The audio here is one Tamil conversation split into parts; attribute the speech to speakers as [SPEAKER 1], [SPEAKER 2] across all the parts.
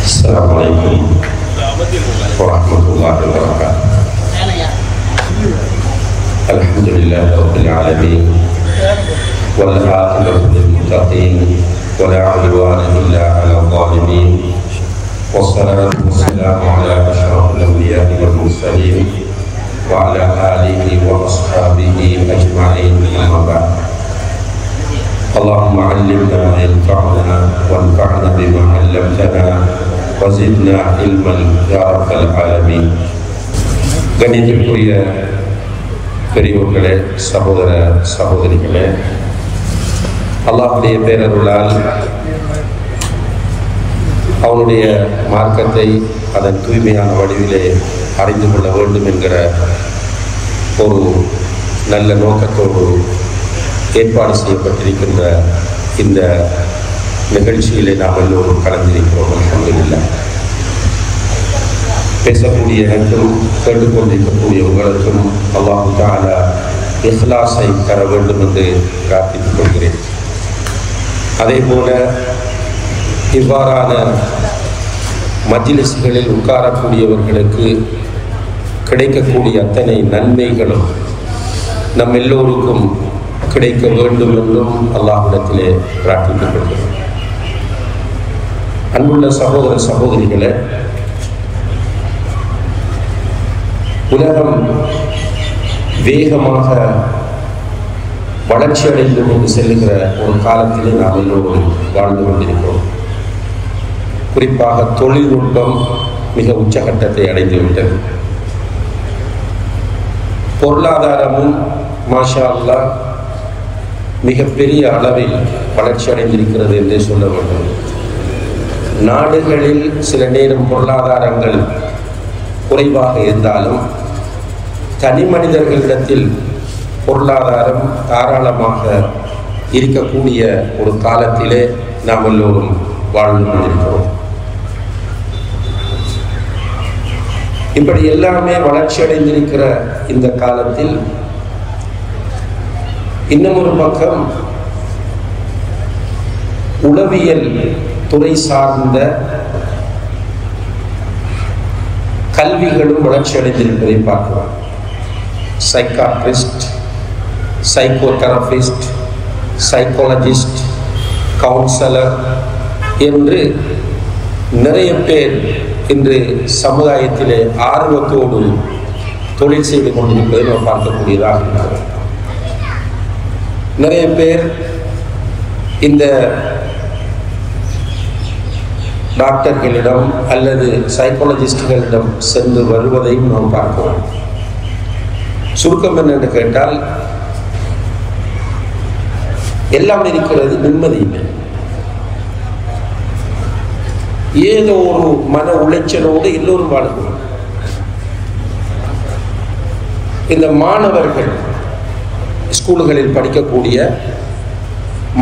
[SPEAKER 1] السلام عليكم ورحمة الله وبركاته. الحمد لله رب العالمين والعاقبة للمتقين ولا عدوان إلا على الظالمين والصلاة والسلام على أشرف الأنبياء والمرسلين وعلى آله وأصحابه أجمعين أما بعد. اللهم علمنا ما ينفعنا وانفعنا بما علمتنا وزدنا علما يا رب العالمين. கணிதத்துக்குரிய பெரியவர்களே, சகோதர சகோதரிகளே, அல்லாஹ்வுடைய பேரருளால் அவனுடைய மார்க்கத்தை அதன் தூய்மையான வடிவிலே அறிந்து கொள்ள வேண்டும் என்கிற ஒரு நல்ல நோக்கத்தோடு ஏற்பாடு செய்யப்பட்டிருக்கின்ற இந்த நிகழ்ச்சியிலே நாம் எல்லோரும் கலந்திருக்கிறோம். அல்ஹம்துலில்லாஹ். பேசக்கூடிய எனக்கும் கேட்டுக்கொண்டிருக்கக்கூடிய உங்களுக்கும் அல்லாஹ் தஆலா இஹ்லாஸை தர வேண்டும் என்று பிரார்த்தித்துக் கொள்கிறேன். அதே போல இவ்வாறான மஜ்லிஸ்களில் உட்காரக்கூடியவர்களுக்கு கிடைக்கக்கூடிய அத்தனை நன்மைகளும் நம் எல்லோருக்கும் கிடைக்க வேண்டும் என்றும் அல்லாஹ்விடத்திலே பிரார்த்தித்துக் கொள்கிறோம். அன்புள்ள சகோதர சகோதரிகளே, உலகம் வேகமாக வளர்ச்சி அடைந்து கொண்டு செல்லுகிற ஒரு காலத்திலே நாம் எல்லோரும் வாழ்ந்து கொண்டிருக்கிறோம். குறிப்பாக தொழில்நுட்பம் மிக உச்சகட்டத்தை அடைந்துவிட்டது. பொருளாதாரமும் மாஷா அல்லாஹ் மிகப்பெரிய அளவில் வளர்ச்சி அடைந்திருக்கிறது என்றே சொல்ல வேண்டும். நாடுகளில் சில நேரம் பொருளாதாரங்கள் குறைவாக இருந்தாலும் தனி மனிதர்களிடத்தில் பொருளாதாரம் தாராளமாக இருக்கக்கூடிய ஒரு காலத்திலே நாம் எல்லோரும் வாழ்ந்து கொண்டிருக்கிறோம். இப்படி எல்லாமே வளர்ச்சி அடைந்திருக்கிற இந்த காலத்தில் இன்னும் ஒரு பக்கம் உளவியல் துறை சார்ந்த கல்விகளும் வளர்ச்சி அடைந்திருப்பதை பார்க்கிறோம். சைக்காட்ரிஸ்ட், சைக்கோதெரபிஸ்ட், சைக்காலஜிஸ்ட், கவுன்சிலர் என்று நிறைய பேர் இன்று சமுதாயத்திலே ஆர்வத்தோடு தொழில் செய்து கொண்டிருப்பதை நாம் பார்க்கக்கூடியதாக இருக்கிறது. நிறைய பேர் இந்த டாக்டர்களிடம் அல்லது சைக்காலஜிஸ்டுகளிடம் சென்று வருவதையும் நாம் பார்க்கிறோம். சுருக்கம் என்னென்று கேட்டால், எல்லாம் இருக்கிறது, நிம்மதி இல்லை. ஏதோ ஒரு மன உளைச்சலோடு எல்லோரும் வாழ்கிறோம். இந்த மாணவர்கள், ஸ்கூல்களில் படிக்கக்கூடிய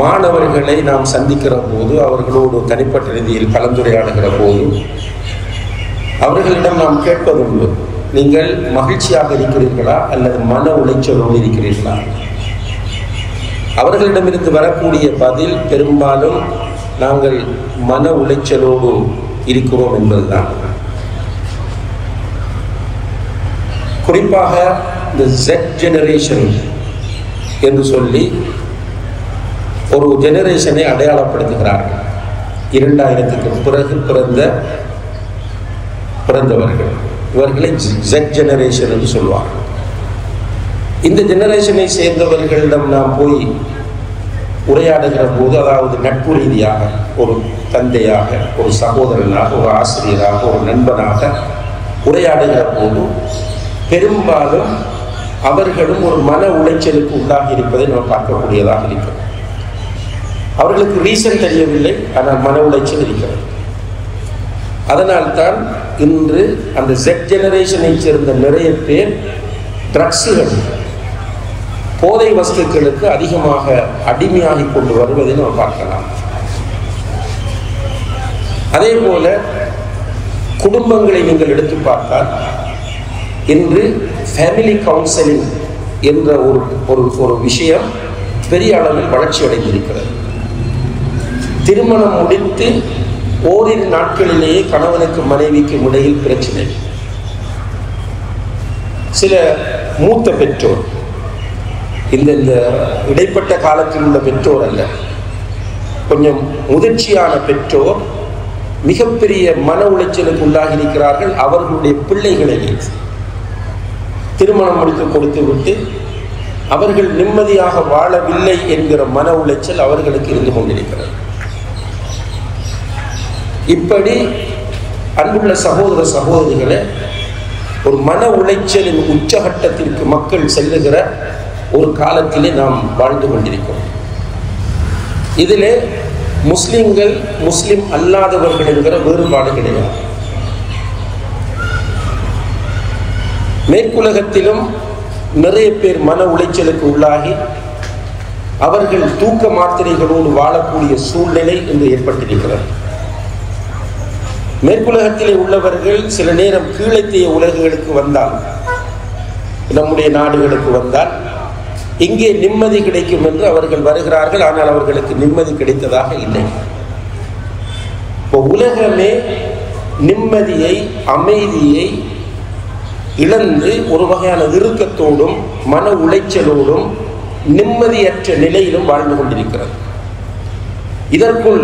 [SPEAKER 1] மாணவர்களை நாம் சந்திக்கிற போது, அவர்களோடு தனிப்பட்ட ரீதியில் கலந்துரையாடுகிற போது அவர்களிடம் நாம் கேட்பதுண்டு, நீங்கள் மகிழ்ச்சியாக இருக்கிறீர்களா அல்லது மன உளைச்சலோடு இருக்கிறீர்களா? அவர்களிடமிருந்து வரக்கூடிய பதில் பெரும்பாலும் நாங்கள் மன உளைச்சலோடு இருக்கிறோம் என்பதுதான். குறிப்பாக இந்த Z ஜெனரேஷன் என்று சொல்லி ஒரு ஜெனரேஷனை அடையாளப்படுத்துகிறார்கள். 2000க்கு பிறகு பிறந்தவர்கள், இவர்களை Z ஜெனரேஷன் என்று சொல்வார்கள். இந்த ஜெனரேஷனை சேர்ந்தவர்களிடம் நாம் போய் உரையாடுகிற போது, அதாவது நட்பு ரீதியாக, ஒரு தந்தையாக, ஒரு சகோதரனாக, ஒரு ஆசிரியராக, ஒரு நண்பனாக உரையாடுகிற போது பெரும்பாலும் அவர்களும் ஒரு மன உளைச்சலுக்கு உள்ளாகி இருப்பதை நாம் பார்க்கக்கூடியதாக இருக்கிறது. அவர்களுக்கு ரீசன் தெரியவில்லை, ஆனால் மன உளைச்சல் இருக்கிறது. அதனால்தான் இன்று அந்த Z ஜெனரேஷனை சேர்ந்த நிறைய பேர் ட்ரக்ஸுகள், போதை வஸ்துக்களுக்கு அதிகமாக அடிமையாகி கொண்டு வருவதை நாம் பார்க்கலாம். அதே போல குடும்பங்களை நீங்கள் எடுத்து பார்த்தால், இன்று ஃபேமிலி கவுன்சிலிங் என்ற ஒரு விஷயம் பெரிய அளவில் வளர்ச்சி அடைந்திருக்கிறது. திருமணம் முடித்து ஓரிரு நாட்களிலேயே கணவனுக்கு மனைவிக்கும் இடையில் பிரச்சனை. சில மூத்த பெற்றோர், இந்த இடைப்பட்ட காலத்தில் உள்ள பெற்றோர் அல்ல, கொஞ்சம் முதிர்ச்சியான பெற்றோர் மிகப்பெரிய மன உளைச்சலுக்கு உள்ளாகி இருக்கிறார்கள். அவர்களுடைய பிள்ளைகளை திருமணம் முடித்து கொடுத்து விட்டு அவர்கள் நிம்மதியாக வாழவில்லை என்கிற மன உளைச்சல் அவர்களுக்கு இருந்து கொண்டிருக்கிறது. இப்படி அன்புள்ள சகோதர சகோதரிகளை, ஒரு மன உளைச்சலின் உச்சகட்டத்திற்கு மக்கள் செல்லுகிற ஒரு காலத்திலே நாம் வாழ்ந்து கொண்டிருக்கிறோம். இதிலே முஸ்லிம்கள் முஸ்லிம் அல்லாதவர்கள் என்கிற வேறுபாடு கிடையாது. மேற்குலகத்திலும் நிறைய பேர் மன உளைச்சலுக்கு உள்ளாகி அவர்கள் தூக்க மாத்திரைகளோடு வாழக்கூடிய சூழ்நிலை இன்று ஏற்பட்டிருக்கிறது. மேற்குலகத்திலே உள்ளவர்கள் சில நேரம் கீழத்திய உலகுகளுக்கு வந்தால், நம்முடைய நாடுகளுக்கு வந்தால் இங்கே நிம்மதி கிடைக்கும் என்று அவர்கள் வருகிறார்கள். ஆனால் அவர்களுக்கு நிம்மதி கிடைத்ததாக இல்லை. இப்போ உலகமே நிம்மதியை, அமைதியை இழந்து ஒரு வகையான இறுக்கத்தோடும் மன உளைச்சலோடும் நிம்மதியற்ற நிலையிலும் வாழ்ந்து கொண்டிருக்கிறது. இதற்குள்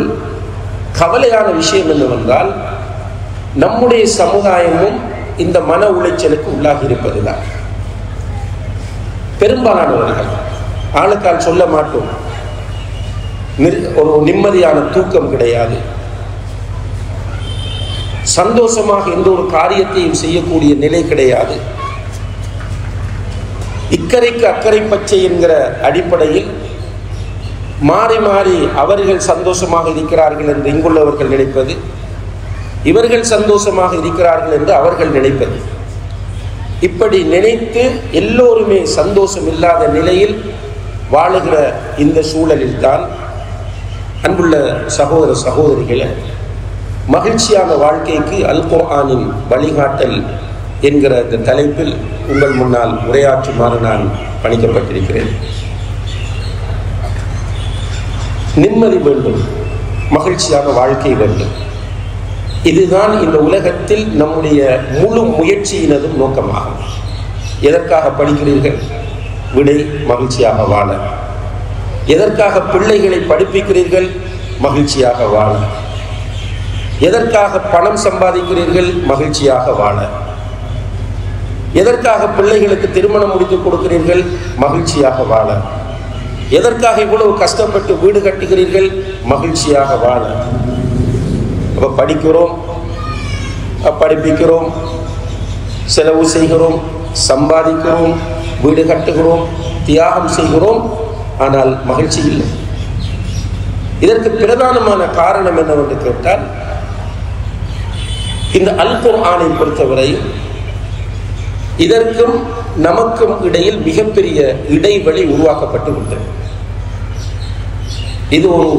[SPEAKER 1] கவலையான விஷயம் என்னவென்றால், நம்முடைய சமுதாயமும் இந்த மன உளைச்சலுக்கு உள்ளாகி இருப்பதுதான். பெரும்பாலானவர்கள் ஆளுக்கால் சொல்ல மாட்டோம், ஒரு நிம்மதியான தூக்கம் கிடையாது, சந்தோஷமாக எந்த ஒரு காரியத்தையும் செய்யக்கூடிய நிலை கிடையாது. இக்கரைக்கு அக்கறை பச்சை என்கிற அடிப்படையில் மாறி மாறி அவர்கள் சந்தோஷமாக இருக்கிறார்கள் என்று இங்குள்ளவர்கள் நினைப்பது, இவர்கள் சந்தோஷமாக இருக்கிறார்கள் என்று அவர்கள் நினைப்பது, இப்படி நினைத்து எல்லோருமே சந்தோஷம் இல்லாத நிலையில் வாழுகிற இந்த சூழலில் தான் அன்புள்ள சகோதர சகோதரிகளை, மகிழ்ச்சியான வாழ்க்கைக்கு அல் குர்ஆனின் வழிகாட்டல் என்கிற இந்த தலைப்பில் உங்கள் முன்னால் உரையாற்றுமாறு நான் பணிக்கப்பட்டிருக்கிறேன். நிம்மதி வேண்டும், மகிழ்ச்சியான வாழ்க்கை வேண்டும். இதுதான் இந்த உலகத்தில் நம்முடைய முழு முயற்சியினதும் நோக்கமாகும். எதற்காக படிக்கிறீர்கள்? விடை, மகிழ்ச்சியாக வாழ. எதற்காக பிள்ளைகளை படிப்பிக்கிறீர்கள்? மகிழ்ச்சியாக வாழ. எதற்காக பணம் சம்பாதிக்கிறீர்கள்? மகிழ்ச்சியாக வாழ. எதற்காக பிள்ளைகளுக்கு திருமணம் முடித்து கொடுக்கிறீர்கள்? மகிழ்ச்சியாக வாழ. எதற்காக இவ்வளவு கஷ்டப்பட்டு வீடு கட்டுகிறீர்கள்? மகிழ்ச்சியாக வாழ. அப்போ படிக்கிறோம், படிப்பிக்கிறோம், செலவு செய்கிறோம், சம்பாதிக்கிறோம், வீடு கட்டுகிறோம், தியாகம் செய்கிறோம், ஆனால் மகிழ்ச்சி இல்லை. இதற்கு பிரதானமான காரணம் என்னவென்று கேட்டால், இந்த அல் குர்ஆனை பொறுத்தவரை இதற்கும் நமக்கும் இடையில் மிகப்பெரிய இடைவெளி உருவாக்கப்பட்டு விட்டது. இது ஒரு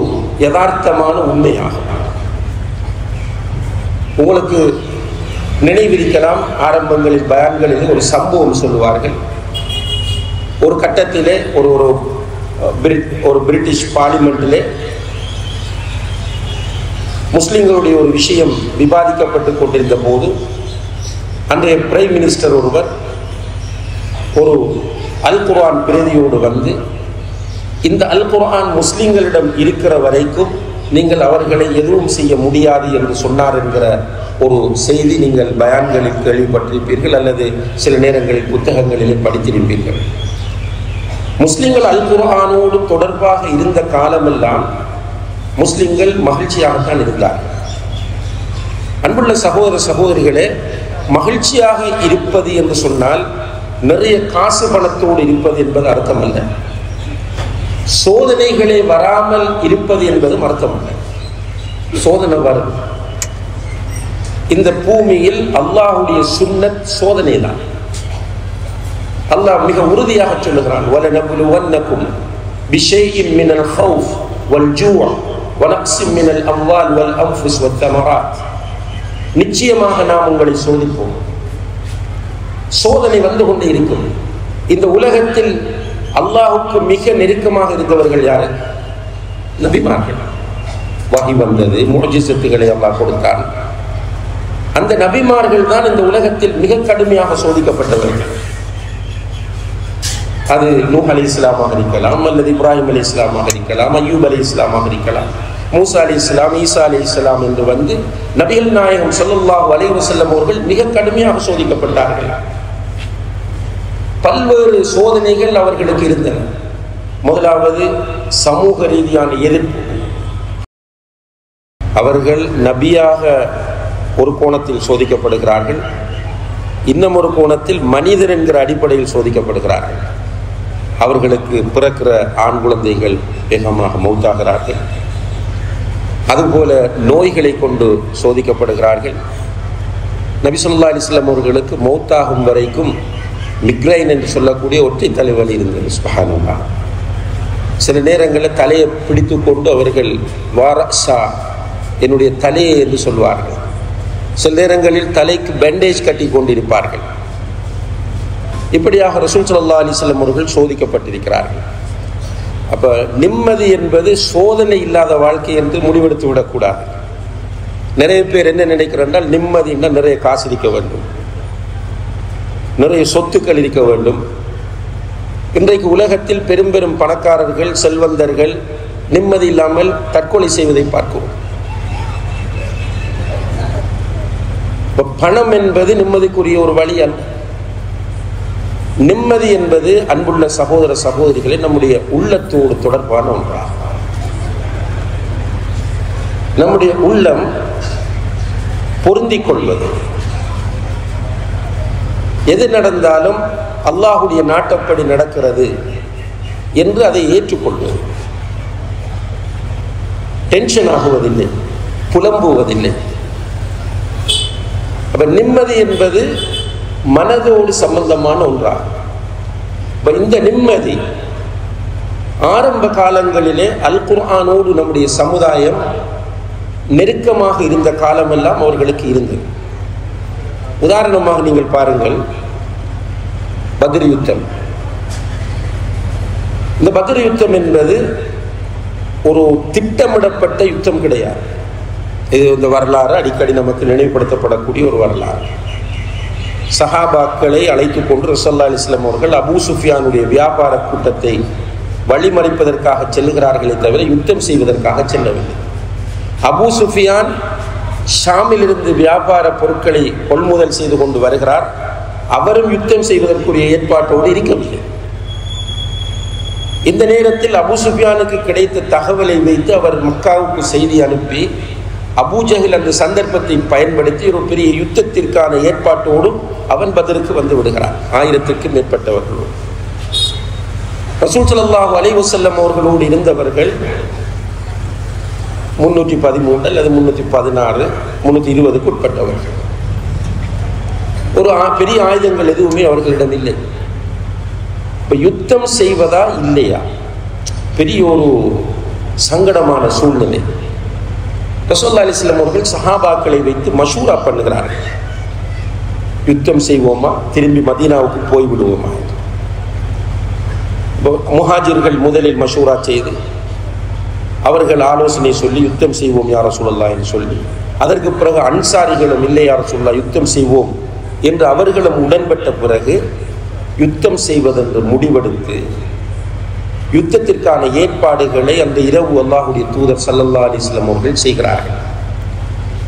[SPEAKER 1] யதார்த்தமான உண்மையாகும். உங்களுக்கு நினைவிருக்கலாம், ஆரம்பங்களில் பயான்களில் ஒரு சம்பவம் சொல்லுவார்கள். ஒரு கட்டத்திலே ஒரு பிரிட்டிஷ் பார்லிமெண்டிலே முஸ்லிம்களுடைய ஒரு விஷயம் விவாதிக்கப்பட்டு கொண்டிருந்த போது, அன்றைய பிரைம் மினிஸ்டர் ஒருவர் ஒரு அல் குர்ஆன் பிரதியோடு வந்து, இந்த அல் குர்ஆன் முஸ்லிம்களிடம் இருக்கிற வரைக்கும் நீங்கள் அவர்களை எதுவும் செய்ய முடியாது என்று சொன்னார் என்கிற ஒரு செய்தி நீங்கள் பயான்களில் கேள்விப்பட்டிருப்பீர்கள், அல்லது சில நேரங்களில் புத்தகங்களிலே படித்திருப்பீர்கள். முஸ்லிம்கள் அல் குர்ஆனோடு தொடர்பாக இருந்த காலமெல்லாம் முஸ்லிம்கள் மகிழ்ச்சியாகத்தான் இருந்தார்கள். அன்புள்ள சகோதர சகோதரிகளே, மகிழ்ச்சியாக இருப்பது என்று சொன்னால் நிறைய காசு பணத்தோடு இருப்பது என்பது அர்த்தம் அல்ல. சோதனைகளே வராமல் இருப்பது என்பதும் அர்த்தம் அல்ல. சோதனை வரும். இந்த பூமியில் அல்லாஹ்வுடைய சுன்னத் சோதனை தான். அல்லாஹ் மிக உறுதியாக சொல்லுகிறான், வலனபுலுவன்னகும் பிஷைஇன் மினல் ஹௌஃப் வல் ஜூஅ வனக்ஸிம் மினல் அம்வால் வல் அன்ஃபுஸ் வத்தமராத். நிச்சயமாக நாம் உங்களை சோதிப்போம். சோதனை வந்து கொண்டே இருக்கும். இந்த உலகத்தில் அல்லாஹுக்கு மிக நெருக்கமாக இருந்தவர்கள் யாரு? நபிமார்கள். வஹி வந்தது, முஅஜிஸத்துகளை அல்லாஹ் கொடுத்தான். அந்த நபிமார்கள் தான் இந்த உலகத்தில் மிக கடுமையாக சோதிக்கப்பட்டவர்கள். அது நூஹ் அலைஹிஸ்ஸலாமாக இருக்கலாம், அல்லது இப்ராஹிம் அலைஹிஸ்ஸலாமாக இருக்கலாம், அய்யூப் அலைஹிஸ்ஸலாமாக இருக்கலாம், மூசா அலைஹிஸ்ஸலாம், ஈசா அலைஹிஸ்ஸலாம் என்று வந்து நபிகள் நாயகம் ஸல்லல்லாஹு அலைஹி வஸல்லம் அவர்கள் மிக கடுமையாக சோதிக்கப்பட்டார்கள். பல்வேறு சோதனைகள் அவர்களுக்கு இருந்தன. முதலாவது சமூக ரீதியான எதிர்ப்பு. அவர்கள் நபியாக ஒரு கோணத்தில் சோதிக்கப்படுகிறார்கள், இன்னும் ஒரு கோணத்தில் மனிதர் என்கிற அடிப்படையில் சோதிக்கப்படுகிறார்கள். அவர்களுக்கு பிறக்கிற ஆண் குழந்தைகள் வேகமாக மௌத்தாகிறார்கள். அதுபோல நோய்களை கொண்டு சோதிக்கப்படுகிறார்கள். நபி ஸல்லல்லாஹு அலைஹி வஸல்லம் அவர்களுக்கு மௌத்தாகும் வரைக்கும் மிக்ரைன் என்று சொல்லக்கூடிய ஒற்றை தலைவலி இருந்தது. சுப்ஹானல்லாஹ். சில நேரங்களில் தலையை பிடித்து கொண்டு அவர்கள் வாரஸா, என்னுடைய தலையை என்று சொல்வார்கள். சில நேரங்களில் தலைக்கு பேண்டேஜ் கட்டி கொண்டிருப்பார்கள். இப்படியாக ரசூல் ஸல்லல்லாஹு அலைஹி வஸல்லம் அவர்கள் சோதிக்கப்பட்டிருக்கிறார்கள். அப்போ நிம்மதி என்பது சோதனை இல்லாத வாழ்க்கை என்று முடிவெடுத்து விடக்கூடாது. நிறைய பேர் என்ன நினைக்கிறார்கள், நிம்மதினா நிறைய காசு இருக்க வேண்டும், நிறைய சொத்துக்கள் இருக்க வேண்டும். இன்றைக்கு உலகத்தில் பெரும் பெரும் பணக்காரர்கள், செல்வந்தர்கள் நிம்மதி இல்லாமல் தற்கொலை செய்வதை பார்க்கிறோம். பணம் என்பது நிம்மதிக்குரிய ஒரு வழி அல்ல. நிம்மதி என்பது அன்புள்ள சகோதர சகோதரிகளை நம்முடைய உள்ளத்தோடு தொடர்பான ஒன்றாகும். நம்முடைய உள்ளம் பொருந்திக் கொள்வது, எது நடந்தாலும் அல்லாஹுடைய நாட்டப்படி நடக்கிறது என்று அதை ஏற்றுக்கொள்வது, டென்ஷன் ஆகுவதில்லை, புலம்புவதில்லை. அப்ப நிம்மதி என்பது மனதோடு சம்பந்தமான ஒன்றாகும். இந்த நிம்மதி ஆரம்ப காலங்களிலே அல் குர்ஆனோடு நம்முடைய சமுதாயம் நெருக்கமாக இருந்த காலமெல்லாம் அவர்களுக்கு இருந்தது. உதாரணமாக நீங்கள் பாருங்கள், பத்ர் யுத்தம். இந்த பத்ர் யுத்தம் என்பது ஒரு திட்டமிடப்பட்ட யுத்தம் கிடையாது. இது இந்த வரலாறு அடிக்கடி நமக்கு நினைவுபடுத்தப்படக்கூடிய ஒரு வரலாறு. சஹாபாக்களை அழைத்து கொண்டு ரசூலுல்லாஹி அலைஹி வஸல்லம் அவர்கள் அபூ சுஃபியானுடைய வியாபார கூட்டத்தை வழிமறிப்பதற்காக செல்லுகிறார்களே தவிர யுத்தம் செய்வதற்காக செல்லவில்லை. அபூ சுஃபியான் ஷாமிலிருந்து வியாபார பொருட்களை கொள்முதல் செய்து கொண்டு வருகிறார். அவரும் யுத்தம் செய்வதற்குரிய ஏற்பாட்டோடு இருக்கவில்லை. இந்த நேரத்தில் அபூ சுஃபியானுக்கு கிடைத்த தகவலை வைத்து அவர் மக்காவுக்கு செய்தி அனுப்பி அபூ ஜஹல் அந்த சந்தர்ப்பத்தை பயன்படுத்தி ஒரு பெரிய யுத்தத்திற்கான ஏற்பாட்டோடு அவன் பத்ருக்கு வந்து விடுகிறார். 1000க்கும் மேற்பட்டவர்களோடு. ரசூல் ஸல்லல்லாஹு அலைஹி வஸல்லம் அவர்களோடு இருந்தவர்கள் 313 அல்லது 316 320க்கு உட்பட்டவர்கள். ஒரு பெரிய ஆயுதங்கள் எதுவுமே அவர்களிடம் இல்லை. இப்போ யுத்தம் செய்வதா இல்லையா, பெரிய ஒரு சங்கடமான சூழ்நிலை. ரசூலுல்லாஹி அலைஹி வஸல்லம் அவர்கள் சஹாபாக்களை வைத்து மஷூரா பண்ணுகிறார்கள். யுத்தம் செய்வோமா, திரும்பி மதீனாவுக்கு போய்விடுவோமா? முஹாஜிர்கள் முதலில் மஷூரா செய்து அவர்கள் ஆலோசனை சொல்லி யுத்தம் செய்வோம் யா ரசூலல்லாஹ் என்று சொல்லி, அதற்கு பிறகு அன்சாரிகளும் இல்லை யா ரசூலல்லாஹ் யுத்தம் செய்வோம் என்று அவர்களும் உடன்பட்ட பிறகு யுத்தம் செய்வதென்று முடிவெடுத்து யுத்தத்திற்கான ஏற்பாடுகளை அந்த இரவு அல்லாஹுடைய தூதர் ஸல்லல்லாஹு அலைஹி வஸல்லம் அவர்கள் செய்கிறார்கள்.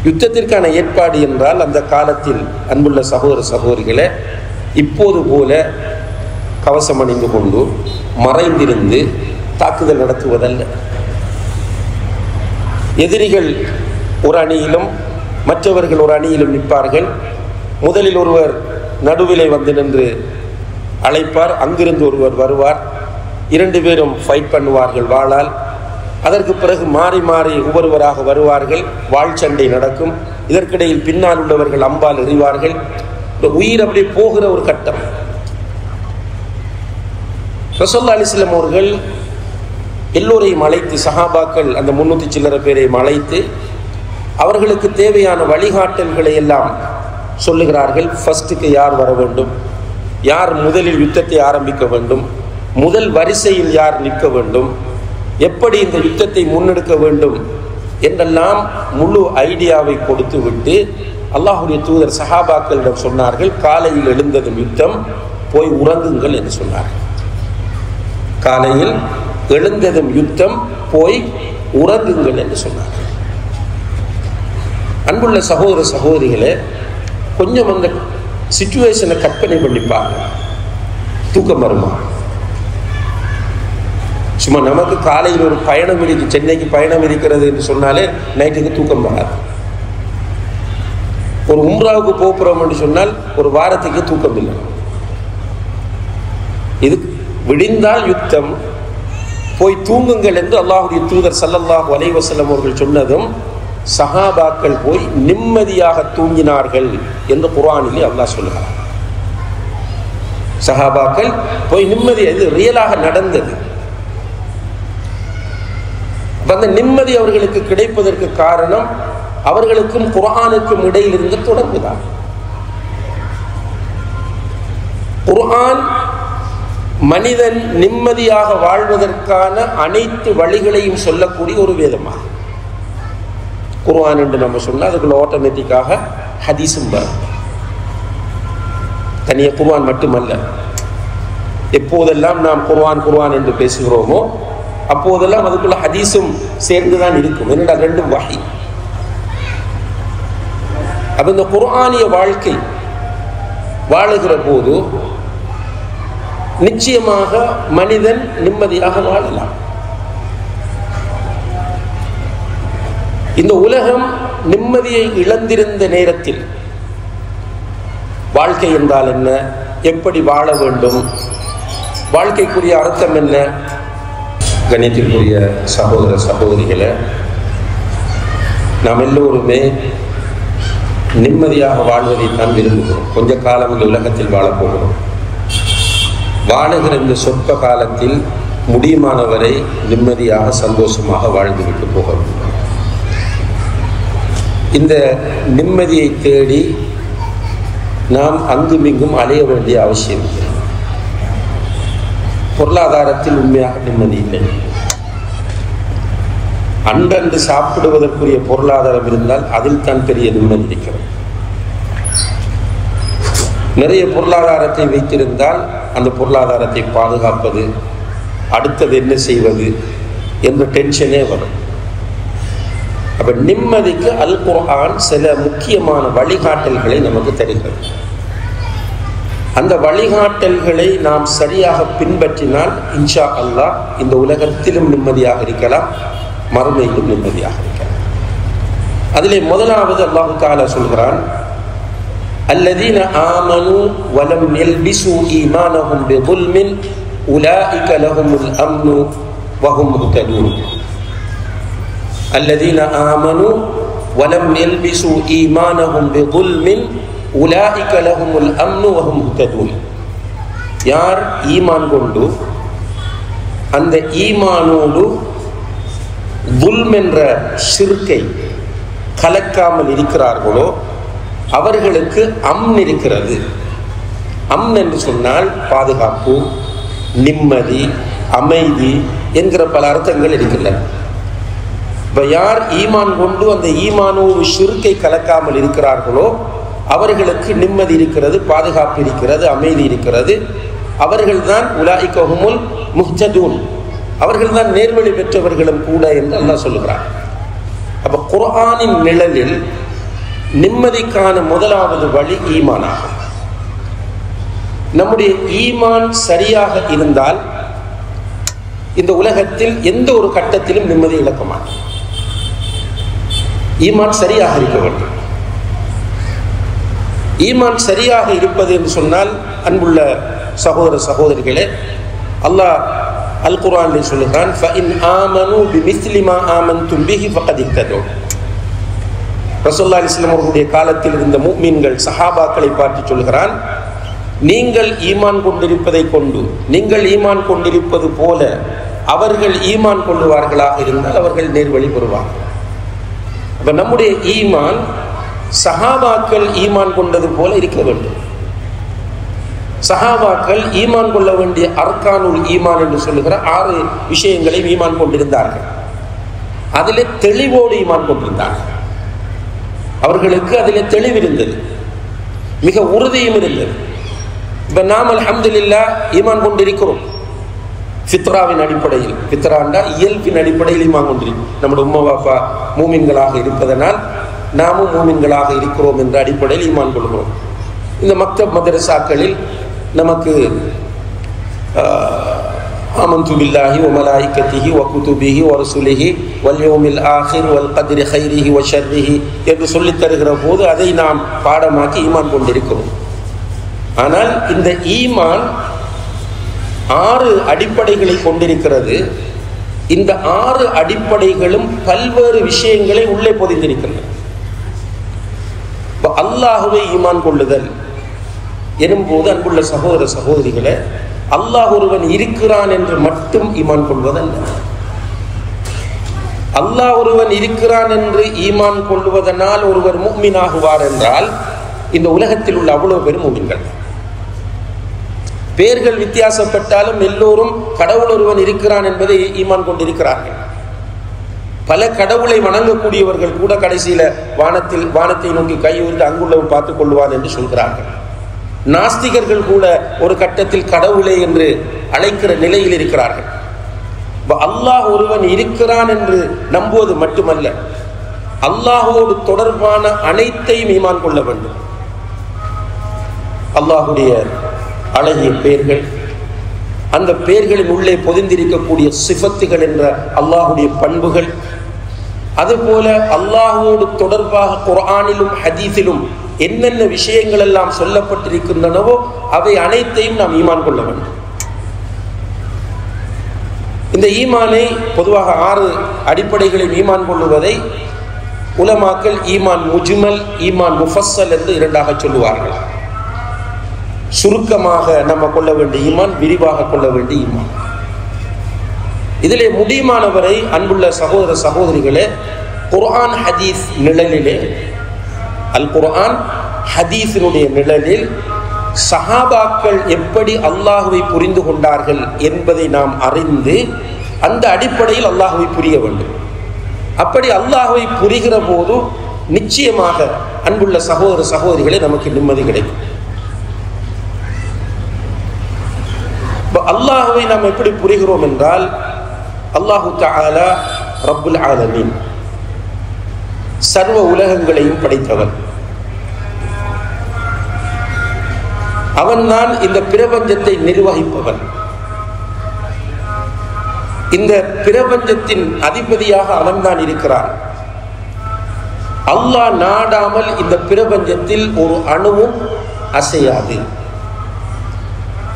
[SPEAKER 1] யுத்தத்திற்கான ஏற்பாடு என்றால் அந்த காலத்தில் அன்புள்ள சகோதர சகோதரிகளை இப்போது போல கவசம் அணிந்து கொண்டு மறைந்திருந்து தாக்குதல் நடத்துவதல்ல. எதிரிகள் ஒரு அணியிலும் மற்றவர்கள் ஒரு அணியிலும் நிற்பார்கள். முதலில் ஒருவர் நடுவிலே வந்து நின்று அழைப்பார், அங்கிருந்து ஒருவர் வருவார், 2 பேரும் ஃபைட் பண்ணுவார்கள் வாளால். அதற்கு பிறகு மாறி மாறி ஒவ்வொருவராக வருவார்கள், வாள் சண்டை நடக்கும். இதற்கிடையில் பின்னால் உள்ளவர்கள் அம்பால் எறிவார்கள். உயிர் அப்படி போகிற ஒரு கட்டம். ரசூலுல்லாஹி அலைஹி வஸல்லம் அவர்கள் எல்லோரையும் அழைத்து, சஹாபாக்கள் அந்த 300 சில்லற பேரையும் அழைத்து அவர்களுக்கு தேவையான வழிகாட்டல்களை எல்லாம் சொல்லுகிறார்கள். ஃபர்ஸ்ட்டுக்கு யார் வர வேண்டும், யார் முதலில் யுத்தத்தை ஆரம்பிக்க வேண்டும், முதல் வரிசையில் யார் நிற்க வேண்டும், எப்படி இந்த யுத்தத்தை முன்னெடுக்க வேண்டும் என்றெல்லாம் முழு ஐடியாவை கொடுத்து விட்டு அல்லாஹ்வுடைய தூதர் சஹாபாக்களிடம் சொன்னார்கள், காலையில் எழுந்ததும் யுத்தம், போய் உறங்குங்கள் என்று சொன்னார்கள். காலையில் எழுந்ததும் யுத்தம், போய் உறங்குங்கள் என்று சொன்னார்கள். அன்புள்ள சகோதர சகோதரிகளே, கொஞ்சம் அந்த சிச்சுவேஷனை கற்பனை பண்ணிப்பாங்க. தூக்கம் வருமா? சும்மா நமக்கு காலையில் ஒரு பயணம் இருக்கு, சென்னைக்கு பயணம் இருக்கிறது என்று சொன்னாலே நைட்டுக்கு தூக்கம் வராது. ஒரு உம்ராவுக்கு போகிறோம் என்று சொன்னால் ஒரு வாரத்துக்கு தூக்கம் இல்லை. இது விடிந்தால் யுத்தம், போய் தூங்குங்கள் என்று அல்லாஹ்வுடைய தூதர் ஸல்லல்லாஹு அலைஹி வஸல்லம் அவர்கள் சொன்னதும் சஹாபாக்கள் போய் நிம்மதியாக தூங்கினார்கள் என்று குர்ஆனிலே அல்லாஹ் சொல்கிறார். சஹாபாக்கள் போய் நிம்மதி, இது ரியலாக நடந்தது. அந்த நிம்மதி அவர்களுக்கு கிடைப்பதற்கு காரணம் அவர்களுக்கும் குர்ஆனுக்கும் இடையில் இருந்த தொடர்பு தான். குர்ஆன் மனிதன் நிம்மதியாக வாழ்வதற்கான அனைத்து வழிகளையும் சொல்லக்கூடிய ஒரு வேதமாகும். குர்ஆன் என்று நம்ம சொன்னால் அதுக்குள்ள ஆட்டோமேட்டிக்காக ஹதீஸும் வரும். தனியாக குர்ஆன் மட்டுமல்ல, எப்போதெல்லாம் நாம் குர்ஆன் குர்ஆன் என்று பேசுகிறோமோ அப்போதெல்லாம் அதுக்குள்ள ஹதீஸும் சேர்ந்துதான் இருக்கும். என்னடா, ரெண்டும் வஹி. அப்ப இந்த குர்ஆனிய வாழ்க்கை வாழுகிற போது நிச்சயமாக மனிதன் நிம்மதியாக வாழலாம். இந்த உலகம் நிம்மதியை இழந்திருந்த நேரத்தில் வாழ்க்கை என்றால் என்ன, எப்படி வாழ வேண்டும், வாழ்க்கைக்குரிய அர்த்தம் என்ன? கணித்திற்குரிய சகோதர சகோதரிகளை, நாம் எல்லோருமே நிம்மதியாக வாழ்வதைத்தான் விரும்புகிறோம். கொஞ்ச காலம் இந்த உலகத்தில் வாழப்போகிறோம். வாழுகிற இந்த சொற்ப காலத்தில் முடியுமானவரை நிம்மதியாக சந்தோஷமாக வாழ்ந்துவிட்டு போக வேண்டும். இந்த நிம்மதியை தேடி நாம் அங்குமிங்கும் அலைய வேண்டிய அவசியம் இல்லை. பொருளாதாரத்தில் உண்மையாக நிம்மதி இல்லை. அன்றன்று சாப்பிடுவதற்குரிய பொருளாதாரம் இருந்தால் அதில் தான் பெரிய நிம்மதி இருக்கிறது. நிறைய பொருளாதாரத்தை வைத்திருந்தால் அந்த பொருளாதாரத்தை பாதுகாப்பது, அடுத்தது என்ன செய்வது என்ற டென்ஷனே வரும். அப்ப நிம்மதிக்கு அல் குர்ஆன் சில முக்கியமான வழிகாட்டல்களை நமக்கு தருகிறது. அந்த வழிகாட்டல்களை நாம் சரியாக பின்பற்றினால் இன்ஷா அல்லாஹ் இந்த உலகத்திலும் நிம்மதியாக இருக்கலாம், மறுமையிலும் நிம்மதியாக இருக்கலாம். அதிலே முதலாவது அல்லாஹ் தஆலா சொல்கிறான், அல்லதீன ஆமனு வலம் யல்பிசு ஈமானஹும் பிظுல்மின் உலாயிக லஹுமுல் அம்னு வஹும் முஹ்ததூன். அல்லதீன ஆமனு வலம் யல்பிசு ஈமானஹும் பிظுல்மின் உலாயிக லஹுமுல் அம்னு வஹும் முஹ்ததூன். யார் ஈமான் கொண்டு அந்த ஈமானோடு துல்ம் என்ற ஷிர்கை கலக்காமல் இருக்கிறார்களோ அவர்களுக்கு அம்ன் இருக்கிறது. அம்ன் என்று சொன்னால் பாதுகாப்பு, நிம்மதி, அமைதி என்கிற பல அர்த்தங்கள் இருக்கின்றன. இப்போ யார் ஈமான் கொண்டு அந்த ஈமானோடு ஷிர்கை கலக்காமல் இருக்கிறார்களோ அவர்களுக்கு நிம்மதி இருக்கிறது, பாதுகாப்பு இருக்கிறது, அமைதி இருக்கிறது. அவர்கள்தான் உலாயிக ஹுமுல் முஹ்ததூன், அவர்கள்தான் நேர்வழி பெற்றவர்களும் கூட என்று அல்லாஹ் சொல்லுகிறார். அப்ப குர்ஆனின் நிழலில் நிம்மதிக்கான முதலாவது வழி ஈமானாகும். நம்முடைய ஈமான் சரியாக இருந்தால் இந்த உலகத்தில் எந்த ஒரு கட்டத்திலும் நிம்மதி இழக்க மாட்டோம். ஈமான் சரியாக இருக்க வேண்டும். ஈமான் சரியாக இருப்பது என்று சொன்னால் அன்புள்ள சகோதர சகோதரிகளே, அல்லாஹ் அல் குர்ஆனில் சொல்லுகிறான், ஃபஇன் ஆமனு பிமிஸ்லி மா ஆமன்தும் பிஹி ஃபகத் இஹ்ததூ. ரசூலுல்லாஹி ஸல்லல்லாஹு அலைஹி வஸல்லம் அவர்களுடைய காலத்தில் இருந்த முஃமின்கள் சஹாபாக்களை பார்த்து சொல்கிறான், நீங்கள் ஈமான் கொண்டிருப்பதை கொண்டு நீங்கள் ஈமான் கொண்டிருப்பது போல அவர்கள் ஈமான் கொள்ளுவார்களாக இருந்தால் அவர்கள் நேர்வழி பெறுவார்கள். அப்ப நம்முடைய ஈமான் சஹாபாக்கள் ஈமான் கொண்டது போல இருக்க வேண்டும். சஹாபாக்கள் ஈமான் கொள்ள வேண்டிய அர்கானுல் ஈமான் என்று சொல்லுகிற 6 விஷயங்களை ஈமான் கொண்டிருந்தார்கள். அதிலே தெளிவோடு ஈமான் கொண்டிருந்தார்கள். அவர்களுக்கு அதிலே தெளிவிருந்தது, மிக உறுதியும் இருந்தது. இப்ப நாம் அல்ஹம்துலில்லாஹ் ஈமான் கொண்டிருக்கிறோம் ஃபித்ராவின் அடிப்படையில். ஃபித்ராண்டா இயல்பின் அடிப்படையில் ஈமான் கொண்டிருக்கிறோம். நம்முடைய உம்மா பாப்பா மூமின்களாக இருப்பதனால் நாமும் மூமின்களாக இருக்கிறோம் என்ற அடிப்படையில் ஈமான் கொள்கிறோம். இந்த மக்தப் மதரசாக்களில் நமக்கு ஆமன்து பில்லாஹி வ மலாயிகத்திஹி வ குதுபிஹி வ ரசூலிஹி வல் யௌமில் ஆகிர் வல் கத்ரி கைரிஹி வ ஷர்ரிஹி என்று சொல்லித் தருகிற போது அதை நாம் பாடமாக்கி ஈமான் கொண்டிருக்கிறோம். ஆனால் இந்த ஈமான் 6 அடிப்படைகளை கொண்டிருக்கிறது. இந்த 6 அடிப்படைகளும் பல்வேறு விஷயங்களை உள்ளே பொதிந்திருக்கின்றன. அல்லாஹுவை ஈமான் கொள்ளுதல் எனும்போது அன்புள்ள சகோதர சகோதரிகளே, அல்லாஹ் ஒருவன் இருக்கிறான் என்று மட்டும் ஈமான் கொள்வதல்ல. அல்லாஹ் ஒருவன் இருக்கிறான் என்று ஈமான் கொள்வதனால் ஒருவர் முஃமினாகுவார் என்றால் இந்த உலகத்தில் உள்ள அவ்வளவு பேரும் முஃமின்கள். பேர்கள் வித்தியாசப்பட்டாலும் எல்லோரும் கடவுள் ஒருவன் இருக்கிறான் என்பதை ஈமான் கொண்டிருக்கிறார்கள். பல கடவுளை வணங்கக்கூடியவர்கள் கூட கடைசியில வானத்தை நோக்கி கை உயர்த்தி அங்குள்ளவன் பார்த்துக் கொள்வான் என்று சொல்கிறார்கள். நாஸ்திகர்கள் கூட ஒரு கட்டத்தில் கடவுளை என்று அழைக்கிற நிலையில் இருக்கிறார்கள். அல்லாஹ் ஒருவன் இருக்கிறான் என்று நம்புவது மட்டுமல்ல, அல்லாஹோடு தொடர்பான அனைத்தையும் ஈமான் கொள்ள வேண்டும். அல்லாஹுடைய அழகிய பெயர்கள், அந்த பெயர்களின் உள்ளே பொதிந்திருக்கக்கூடிய சிஃபத்துகள் என்ற அல்லாஹுடைய பண்புகள், அதுபோல அல்லாஹோடு தொடர்பாக குர்ஆனிலும் ஹதீஸிலும் என்னென்ன விஷயங்கள் எல்லாம் சொல்லப்பட்டிருக்கின்றனவோ அவை அனைத்தையும் நாம் ஈமான் கொள்ள வேண்டும். இந்த ஈமானை பொதுவாக 6 அடிப்படைகளில் ஈமான் கொள்ளுவதை உலமாக்கள் ஈமான் முஜ்மல், ஈமான் முஃபஸ்ஸல் என்று 2ஆக சொல்லுவார்கள். சுருக்கமாக நம்ம கொள்ள வேண்டிய ஈமான், விரிவாக கொள்ள வேண்டிய ஈமான். இதிலே முடியுமானவரை அன்புள்ள சகோதர சகோதரிகளே, குர்ஆன் ஹதீஸ் நிழலிலே, அல் குர்ஆன் ஹதீஸினுடைய நிழலில் சஹாபாக்கள் எப்படி அல்லாஹுவை புரிந்து கொண்டார்கள் என்பதை நாம் அறிந்து அந்த அடிப்படையில் அல்லாஹுவை புரிய வேண்டும். அப்படி அல்லாஹுவை புரிகிற போது நிச்சயமாக அன்புள்ள சகோதர சகோதரிகளே நமக்கு நிம்மதி கிடைக்கும். அல்லாஹுவை நாம் எப்படி புரிகிறோம் என்றால், அல்லாஹு தஆலா ரப்புல் ஆலமீன், சர்வ உலகங்களையும் படைத்தவன். அவன்தான் இந்த பிரபஞ்சத்தை நிர்வகிப்பவன். இந்த பிரபஞ்சத்தின் அதிபதியாக அவன்தான் இருக்கிறான். அல்லாஹ் நாடாமல் இந்த பிரபஞ்சத்தில் ஒரு அணுவும் அசையாது.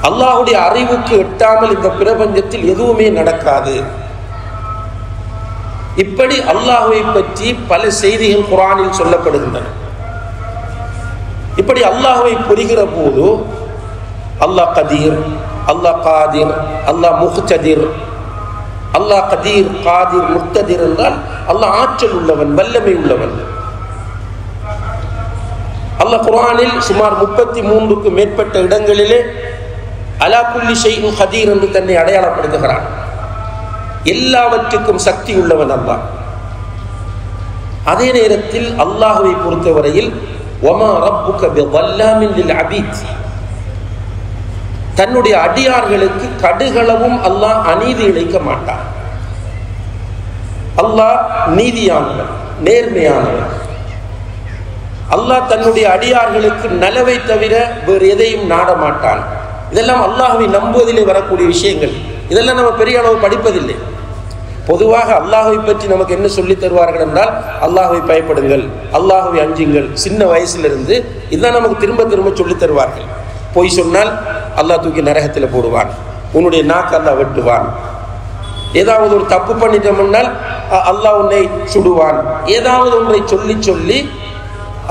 [SPEAKER 1] அல்லாஹுடைய அறிவுக்கு எட்டாமல் இந்த பிரபஞ்சத்தில் எதுவுமே நடக்காது. இப்படி அல்லாஹுவை பற்றி பல செய்திகள் குர்ஆனில் சொல்லப்படுகின்றன. இப்படி அல்லாஹுவை புரிகிற போது அல்லாஹ் கதீர், அல்லாஹ் காதிர், அல்லாஹ் முக்ததிர், அல்லாஹ் கதீர், காதிர், முக்ததிர் என்றால் அல்லாஹ் ஆற்றல் உள்ளவன், வல்லமை உள்ளவன். அல்லாஹ் குர்ஆனில் சுமார் 33க்கு மேற்பட்ட இடங்களிலே அலா குல்லி ஷைஇன் கதீர் என்று தன்னை அடையாளப்படுத்துகிறான். எல்லாவற்றுக்கும் சக்தி உள்ளவன் அல்லாஹ். அதே நேரத்தில் அல்லாஹுவை பொறுத்தவரையில் வமா ரப்புக பிظல்லாமின் லில் அபீத், தன்னுடைய அடியார்களுக்கு கடுகளவும் அல்லாஹ் அநீதி இழைக்க மாட்டான். அல்லாஹ் நீதியானவன், நேர்மையானவன். அல்லாஹ் தன்னுடைய அடியார்களுக்கு நலவை தவிர வேறு எதையும் நாட மாட்டான். இதெல்லாம் அல்லாஹுவை நம்புவதிலே வரக்கூடிய விஷயங்கள். இதெல்லாம் நம்ம பெரிய அளவு படிப்பதில்லை. பொதுவாக அல்லாஹுவை பற்றி நமக்கு என்ன சொல்லி தருவார்கள் என்றால், அல்லாஹுவை பயப்படுங்கள், அல்லாஹுவை அஞ்சுங்கள். சின்ன வயசிலிருந்து இதுதான் நமக்கு திரும்ப திரும்ப சொல்லி தருவார்கள். பொய் சொன்னால் அல்லாஹ் தூக்கி நரகத்தில் போடுவான், உன்னுடைய நாக்கு அல்லாஹ் வெட்டுவான். ஏதாவது ஒரு தப்பு பண்ணிட்டோம்னால் அல்லாஹ் உன்னை சுடுவான். ஏதாவது ஒன்றை சொல்லி சொல்லி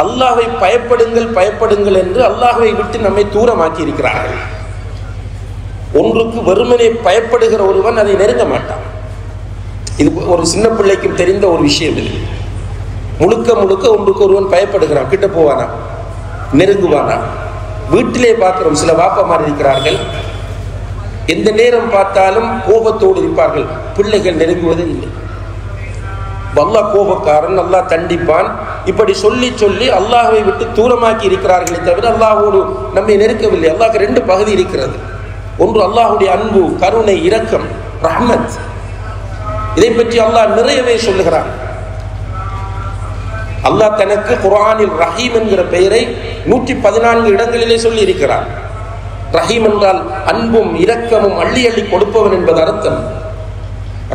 [SPEAKER 1] அல்லாஹ்வை பயப்படுங்கள் பயப்படுங்கள் என்று அல்லாஹ்வை விட்டு நம்மை தூரமாக்கி இருக்கிறார்கள். ஒன்றுக்கு வெறுமனே பயப்படுகிற ஒருவன் அதை நெருங்க மாட்டான். இது ஒரு சின்ன பிள்ளைக்கும் தெரிந்த ஒரு விஷயம். இது முழுக்க முழுக்க ஒன்றுக்கு ஒருவன் பயப்படுகிறான். கிட்ட போவானா, நெருங்குவானா? வீட்டிலே பார்க்கிறோம், சில வாப்பமார் இருக்கிறார்கள், எந்த நேரம் பார்த்தாலும் கோபத்தோடு இருப்பார்கள். பிள்ளைகள் நெருங்குவதே இல்லை. அல்லாஹ் கோபக்காரன், அல்லாஹ் தண்டிப்பான், இப்படி சொல்லி சொல்லி அல்லாஹ்வை விட்டு தூரமாக்கி இருக்கிறார்களே தவிர அல்லாஹோடு நம்மை நெருக்கவில்லை. அல்லாஹ்க்கு ரெண்டு பகுதி இருக்கிறது. ஒன்று அல்லாஹுடைய அன்பு, கருணை, இரக்கம், ரஹ்மத். இதை பற்றி அல்லாஹ் நிறையவே சொல்லுகிறான். அல்லாஹ் தனக்கு குர்ஆனில் ரஹீம் என்கிற பெயரை 114 இடங்களிலே சொல்லி இருக்கிறார். ரஹீம் என்றால் அன்பும் இரக்கமும் அள்ளி அள்ளி கொடுப்பவன் என்பது அர்த்தம்.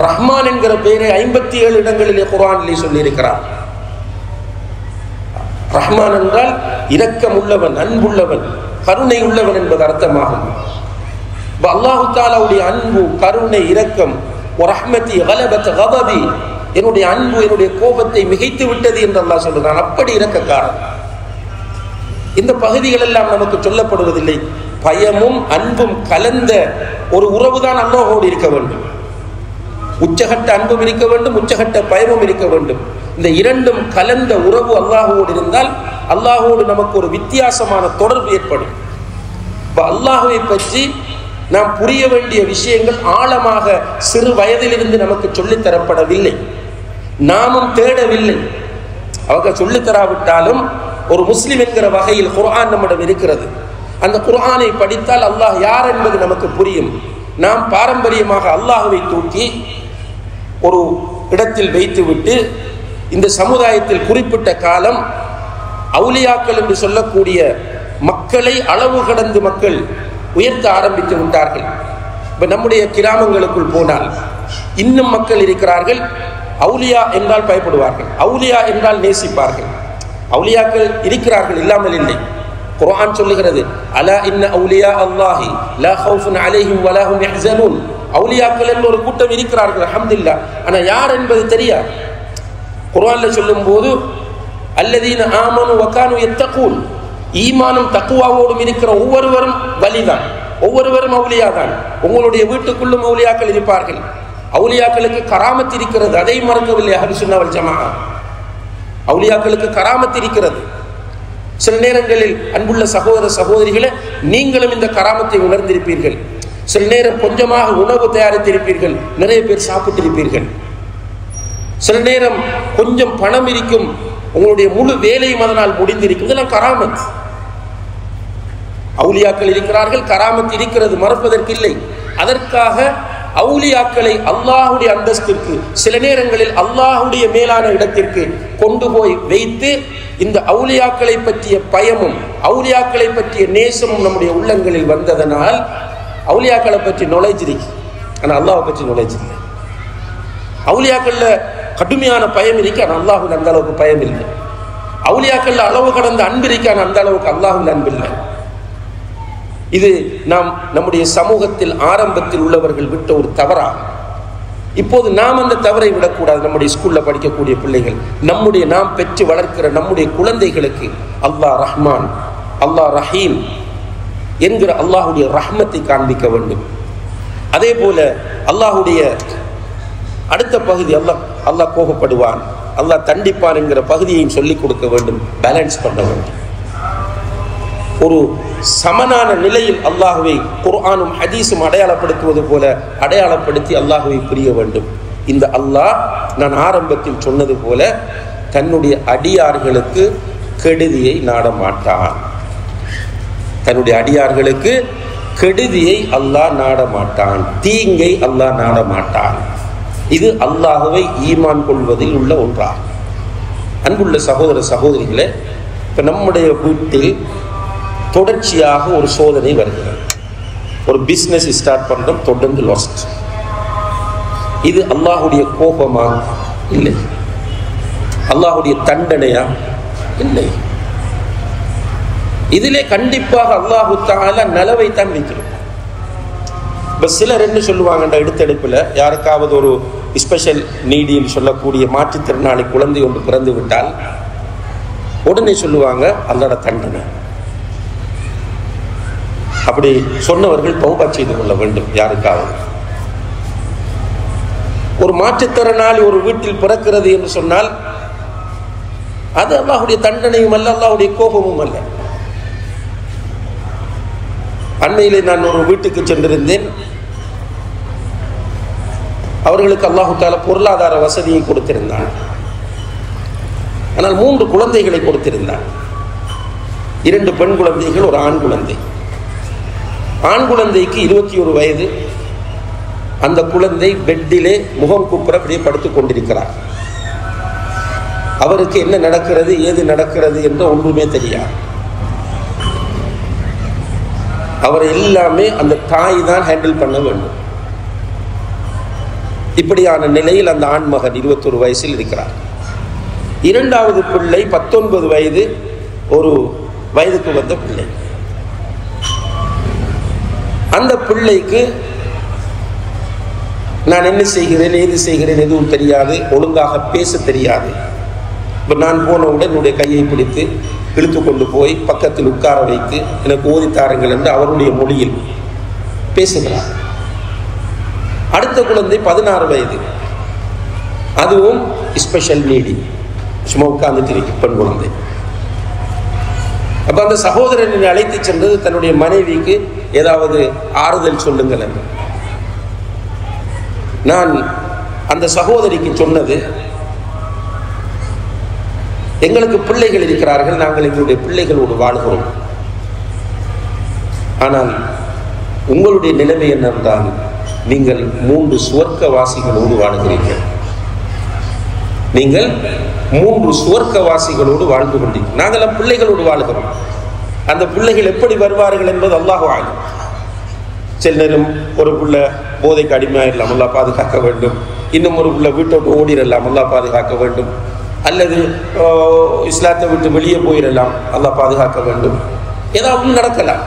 [SPEAKER 1] ரஹ்மான் என்கிற பெயரை 57 இடங்களிலே குர்ஆனிலே சொல்லி இருக்கிறார். ரஹ்மான் என்றால் இரக்கம் உள்ளவன், அன்புள்ளவன், கருணை உள்ளவன் என்பது அர்த்தமாகும். அல்லாஹு தஆலாவுடைய அன்பு, கருணை, இரக்கம், ரஹ்மதி கலபத் கதபி, என்னுடைய அன்பு என்னுடைய கோபத்தை மிகைத்து விட்டது என்று அல்லாஹ் சொல்றான். அப்படி இரக்கக்காரன். இந்த பகுதிகள் எல்லாம் நமக்கு சொல்லப்படுவதில்லை. பயமும் அன்பும் கலந்த ஒரு உறவுதான் அல்லாஹோடு இருக்க வேண்டும். உச்சகட்ட அன்பும் இருக்க வேண்டும், உச்சகட்ட பயமும் இருக்க வேண்டும். இந்த இரண்டும் கலந்த உறவு அல்லாஹோடு இருந்தால் அல்லாஹோடு நமக்கு ஒரு வித்தியாசமான தொடர்பு ஏற்படும். அல்லாஹ்வை பற்றி நாம் புரிய வேண்டிய விஷயங்கள் ஆழமாக சிறு வயதிலிருந்து நமக்கு சொல்லித்தரப்படவில்லை, நாமும் தேடவில்லை. அவங்க சொல்லித்தராவிட்டாலும் ஒரு முஸ்லிம் என்கிற வகையில் குர்ஆன் நம்மிடம் இருக்கிறது. அந்த குர்ஆனை படித்தால் அல்லாஹ் யார் என்பது நமக்கு புரியும். நாம் பாரம்பரியமாக அல்லாஹ்வை தூக்கி ஒரு இடத்தில் வைத்துவிட்டு இந்த சமுதாயத்தில் குறிப்பிட்ட காலம் அவுலியாக்கள் என்று சொல்லக்கூடிய மக்களை அளவு கடந்து மக்கள் உயர்த்த ஆரம்பித்து விட்டார்கள். இப்ப நம்முடைய கிராமங்களுக்குள் போனால் இன்னும் மக்கள் இருக்கிறார்கள். அவுலியா என்றால் பயப்படுவார்கள், அவுலியா என்றால் நேசிப்பார்கள். அவுலியாக்கள் இருக்கிறார்கள், இல்லாமல் இல்லை. குர்ஆன் சொல்லுகிறது, அலா இன்ன அவுலியா அல்லாஹி லா ஹவுஃபுன் அலைஹிம் வலா ஹும் யஹ்ஸனூன். அவுலியாக்கள் என்று ஒரு கூட்டம் இருக்கிறார்கள், அல்ஹம்துலில்லாஹ். ஆனா யார் என்பது தெரியாது. குர்ஆன்ல சொல்லும்போது அல்லதீன ஆமனு வகானு யத்தகூன், ஈமானும் தக்குவாவோடும் இருக்கிற ஒவ்வொருவரும் வலிதான், ஒவ்வொருவரும் அவுலியா தான். உங்களுடைய வீட்டுக்குள்ளும் அவுலியாக்கள் இருப்பார்கள். அவுலியாக்களுக்கு கராமத் இருக்கிறது, அதை மறக்கவில்லை அஹ்லுஸ் சுன்னah வல் ஜமாஅ. அவுலியாக்களுக்கு கராமத் இருக்கிறது. சில நேரங்களில் அன்புள்ள சகோதர சகோதரிகளே, நீங்களும் இந்த கராமத்தை உணர்ந்திருப்பீர்கள். சில நேரம் கொஞ்சமாக உணவு தயாரித்திருப்பீர்கள், நிறைய பேர் சாப்பிட்டிருப்பீர்கள். சில நேரம் கொஞ்சம் பணம் இருக்கும், உங்களுடைய முழு வேலையும் அதனால் முடிந்திருக்கும். இதெல்லாம் கராமத். அவுலியாக்கள் இருக்கிறார்கள், கராமத் இருக்கிறது, மறப்பதற்கு இல்லை. அதற்காக அவுலியாக்களை அல்லாஹுடைய அந்தஸ்திற்கு, சில நேரங்களில் அல்லாஹுடைய மேலான இடத்திற்கு கொண்டு போய் வைத்து இந்த அவுலியாக்களை பற்றிய பயமும் அவுலியாக்களை பற்றிய நேசமும் நம்முடைய உள்ளங்களில் வந்ததனால் அவுலியாக்களை பற்றி நாலேஜ் இருக்கு, ஆனால் அல்லாஹை பற்றி நாலேஜ் இல்லை. அவுலியாக்கள்ல கடுமையான பயம் இருக்கு, ஆனால் அல்லாஹுல அந்த அளவுக்கு பயம் இல்லை. அவுலியாக்கள்ல அளவு கடந்த அன்பு இருக்கு, ஆனால் அந்த அளவுக்கு அல்லாஹுல அன்பு இல்லை. இது நாம் நம்முடைய சமூகத்தில் ஆரம்பத்தில் உள்ளவர்கள் விட்ட ஒரு தவறாகும். இப்போது நாம் அந்த தவறை விடக்கூடாது. நம்முடைய ஸ்கூல்ல படிக்கக்கூடிய பிள்ளைகள், நம்முடைய நாம் பெற்று வளர்க்கிற நம்முடைய குழந்தைகளுக்கு அல்லாஹ் ரஹ்மான், அல்லாஹ் ரஹீம் என்கிற அல்லாஹுடைய ரஹ்மத்தை காண்பிக்க வேண்டும். அதே போல அல்லாஹுடைய அடுத்த பகுதி அல்லாஹ் கோபப்படுவான், அல்லாஹ் தண்டிப்பான் என்கிற பகுதியையும் சொல்லிக் கொடுக்க வேண்டும், பேலன்ஸ் பண்ண வேண்டும். ஒரு சமனான நிலையில் அல்லாஹுவை குர்ஆனும் ஹதீஸும் அடையாளப்படுத்துவது போல அடையாளப்படுத்தி அல்லாஹுவை புரிய வேண்டும். இந்த அல்லாஹ் நான் ஆரம்பத்தில் சொன்னது போல தன்னுடைய அடியார்களுக்கு கெடுதியை நாட மாட்டான். தன்னுடைய அடியார்களுக்கு கெடுதியை அல்லாஹ் நாட மாட்டான், தீங்கை அல்லாஹ் நாட மாட்டான். இது அல்லாஹுவை ஈமான் கொள்வதில் உள்ள ஒன்றாகும். அன்புள்ள சகோதர சகோதரிகளே, இப்ப நம்முடைய வீட்டில் தொடர்ச்சியாக ஒரு சோதனை வருகிறது. ஒரு பிசினஸ் ஸ்டார்ட் பண்றோம், தொடர்ந்து லாஸ்ட். இது அல்லாஹுடைய கோபமா? இல்லை. அல்லாஹுடைய தண்டனையா? இல்லை. இதிலே கண்டிப்பாக அல்லாஹு தஆலா நலவை தான் வைக்கிறோம். இப்ப சிலர் என்ன சொல்லுவாங்க, எடுத்தெடுப்புல யாருக்காவது ஒரு ஸ்பெஷல் நீடின்னு சொல்லக்கூடிய மாற்றுத்திறனாளி குழந்தை ஒன்று பிறந்து விட்டால் உடனே சொல்லுவாங்க அல்லாஹ்வோட தண்டனை. அப்படி சொன்னவர்கள் தௌபா செய்து கொள்ள வேண்டும். யாருக்காவது ஒரு மாற்றுத்திறனாளி ஒரு வீட்டில் பிறக்கிறது என்று சொன்னால் அது அல்லாஹ்வுடைய தண்டனையும் அல்ல, அல்லாஹ்வுடைய கோபமும் அல்ல. அண்மையிலே நான் ஒரு வீட்டுக்கு சென்றிருந்தேன். அவர்களுக்கு அல்லாஹு தஆலா பொருளாதார வசதியை கொடுத்திருந்தான். ஆனால் 3 குழந்தைகளை கொடுத்திருந்தான். 2 பெண் குழந்தைகள், ஒரு ஆண் குழந்தை. ஆண் குழந்தைக்கு 21 வயது. அந்த குழந்தை பெட்டிலே முகம் குப்புற அப்படியே படுத்துக் கொண்டிருக்கிறார். அவருக்கு என்ன நடக்கிறது, ஏது நடக்கிறது என்று ஒன்றுமே தெரியாது. அவர் எல்லாமே அந்த தாய் தான் ஹேண்டில் பண்ண வேண்டும். இப்படியான நிலையில் அந்த ஆண் மகன் 21 வயசில் இருக்கிறார். 2வது பிள்ளை 19 வயது, ஒரு வயதுக்கு வந்த பிள்ளை. அந்த பிள்ளைக்கு நான் என்ன செய்கிறேன், ஏது செய்கிறேன் எதுவும் தெரியாது, ஒழுங்காக பேச தெரியாது. இப்போ நான் போனவுடன் என்னுடைய கையை பிடித்து இழுத்து கொண்டு போய் பக்கத்தில் உட்கார வைத்து எனக்கு ஓதித்தாருங்கள் என்று அவருடைய மொழியில் பேசுகிறார். அடுத்த குழந்தை 16 வயது, அதுவும் ஸ்பெஷல் நீடி, சும்மா உட்கார்ந்துட்டு இருக்கு, பெண் குழந்தை. அப்ப அந்த சகோதரனை அழைத்து சென்றது தன்னுடைய மனைவிக்கு ஏதாவது ஆறுதல் சொல்லுங்கள் என்று. நான் அந்த சகோதரிக்கு சொன்னது, எங்களுக்கு பிள்ளைகள் இருக்கிறார்கள், நாங்கள் எங்களுடைய பிள்ளைகளோடு வாழ்கிறோம். ஆனால் உங்களுடைய நிலைமை என்னென்றால் நீங்கள் 3 சுவர்க்கவாசிகளோடு வாழ்கிறீர்கள். நீங்கள் 3 சுவர்க்கவாசிகளோடு வாழ்ந்து கொண்டீர்கள். நாங்கள் பிள்ளைகளோடு வாழ்கிறோம். அந்த பிள்ளைகள் எப்படி வருவார்கள் என்பது அல்லாஹ் ஆளும். சில நேரம் ஒரு பிள்ளை போதைக்கு அடிமையாயிடலாம், அல்லாஹ் பாதுகாக்க வேண்டும். இன்னும் ஒரு பிள்ளை வீட்டை விட்டு ஓடிடலாம், அல்லாஹ் பாதுகாக்க வேண்டும். அல்லது இஸ்லாத்தை விட்டு வெளியே போயிடலாம், அல்லாஹ் பாதுகாக்க வேண்டும். ஏதாவது நடக்கலாம்.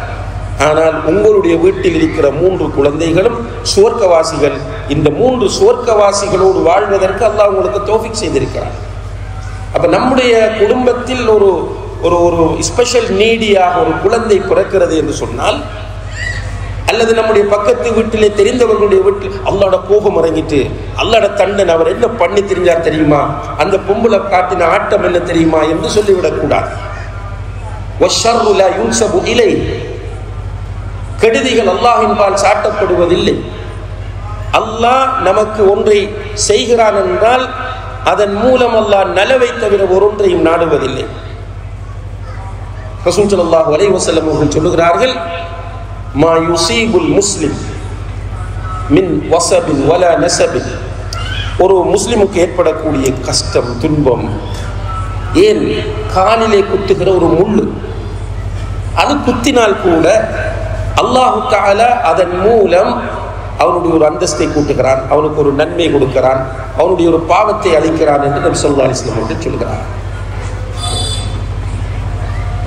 [SPEAKER 1] ஆனால் உங்களுடைய வீட்டில் இருக்கிற 3 குழந்தைகளும் சுவர்க்கவாசிகள். இந்த 3 சுவர்க்கவாசிகளோடு வாழ்வதற்கு அல்லாஹ் உங்களுக்கு தௌஃபீக் செய்திருக்கிறார். அப்ப நம்முடைய குடும்பத்தில் ஒரு ஒரு ஒரு ஸ்பெஷல் நீடியாக ஒரு குழந்தை பிறக்கிறது என்று சொன்னால், அல்லது நம்முடைய பக்கத்து வீட்டிலே தெரிந்தவர்களுடைய வீட்டில் அல்லாஹ்வோட கோபம் இறங்கிட்டு, அல்லாஹ்வோட தண்டனை, அவர் என்ன பண்ணி தெரிஞ்சார் தெரியுமா, அந்த பொம்பளை காட்டின ஆட்டம் என்ன தெரியுமா என்று சொல்லிவிடக்கூடாது. வஷ்ஷர்ரு லா யுன்ஸபு இலை, கெடுதிகள் அல்லாஹ்வின் பால் சாட்டப்படுவதில்லை. அல்லாஹ் நமக்கு ஒன்றை செய்கிறான் என்றால் அதன் மூலம் அல்லாஹ் நலவை தவிர ஒன்றையும் நாடுவதில்லை. ரசூல் ஸல்லல்லாஹு அலைஹி வஸல்லம் அவர்கள் சொல்லுகிறார்கள், மா யுஸீபுல் முஸ்லிம் மின் வஸபின் வலா நஸபின், ஒரு முஸ்லிமுக்கு ஏற்படக்கூடிய கஷ்டம், துன்பம், ஏன் காலிலே குத்துகிற ஒரு முள்ளு, அது குத்தினால் கூட அல்லாஹு தஆலா அதன் மூலம் அவனுடைய ஒரு அந்தஸ்தை கூட்டுகிறான், அவனுக்கு ஒரு நன்மை கொடுக்கிறான், அவனுடைய ஒரு பாவத்தை அளிக்கிறான் என்று நபி ஸல்லல்லாஹு அலைஹி வஸல்லம் அவர்கள் சொல்கிறார்.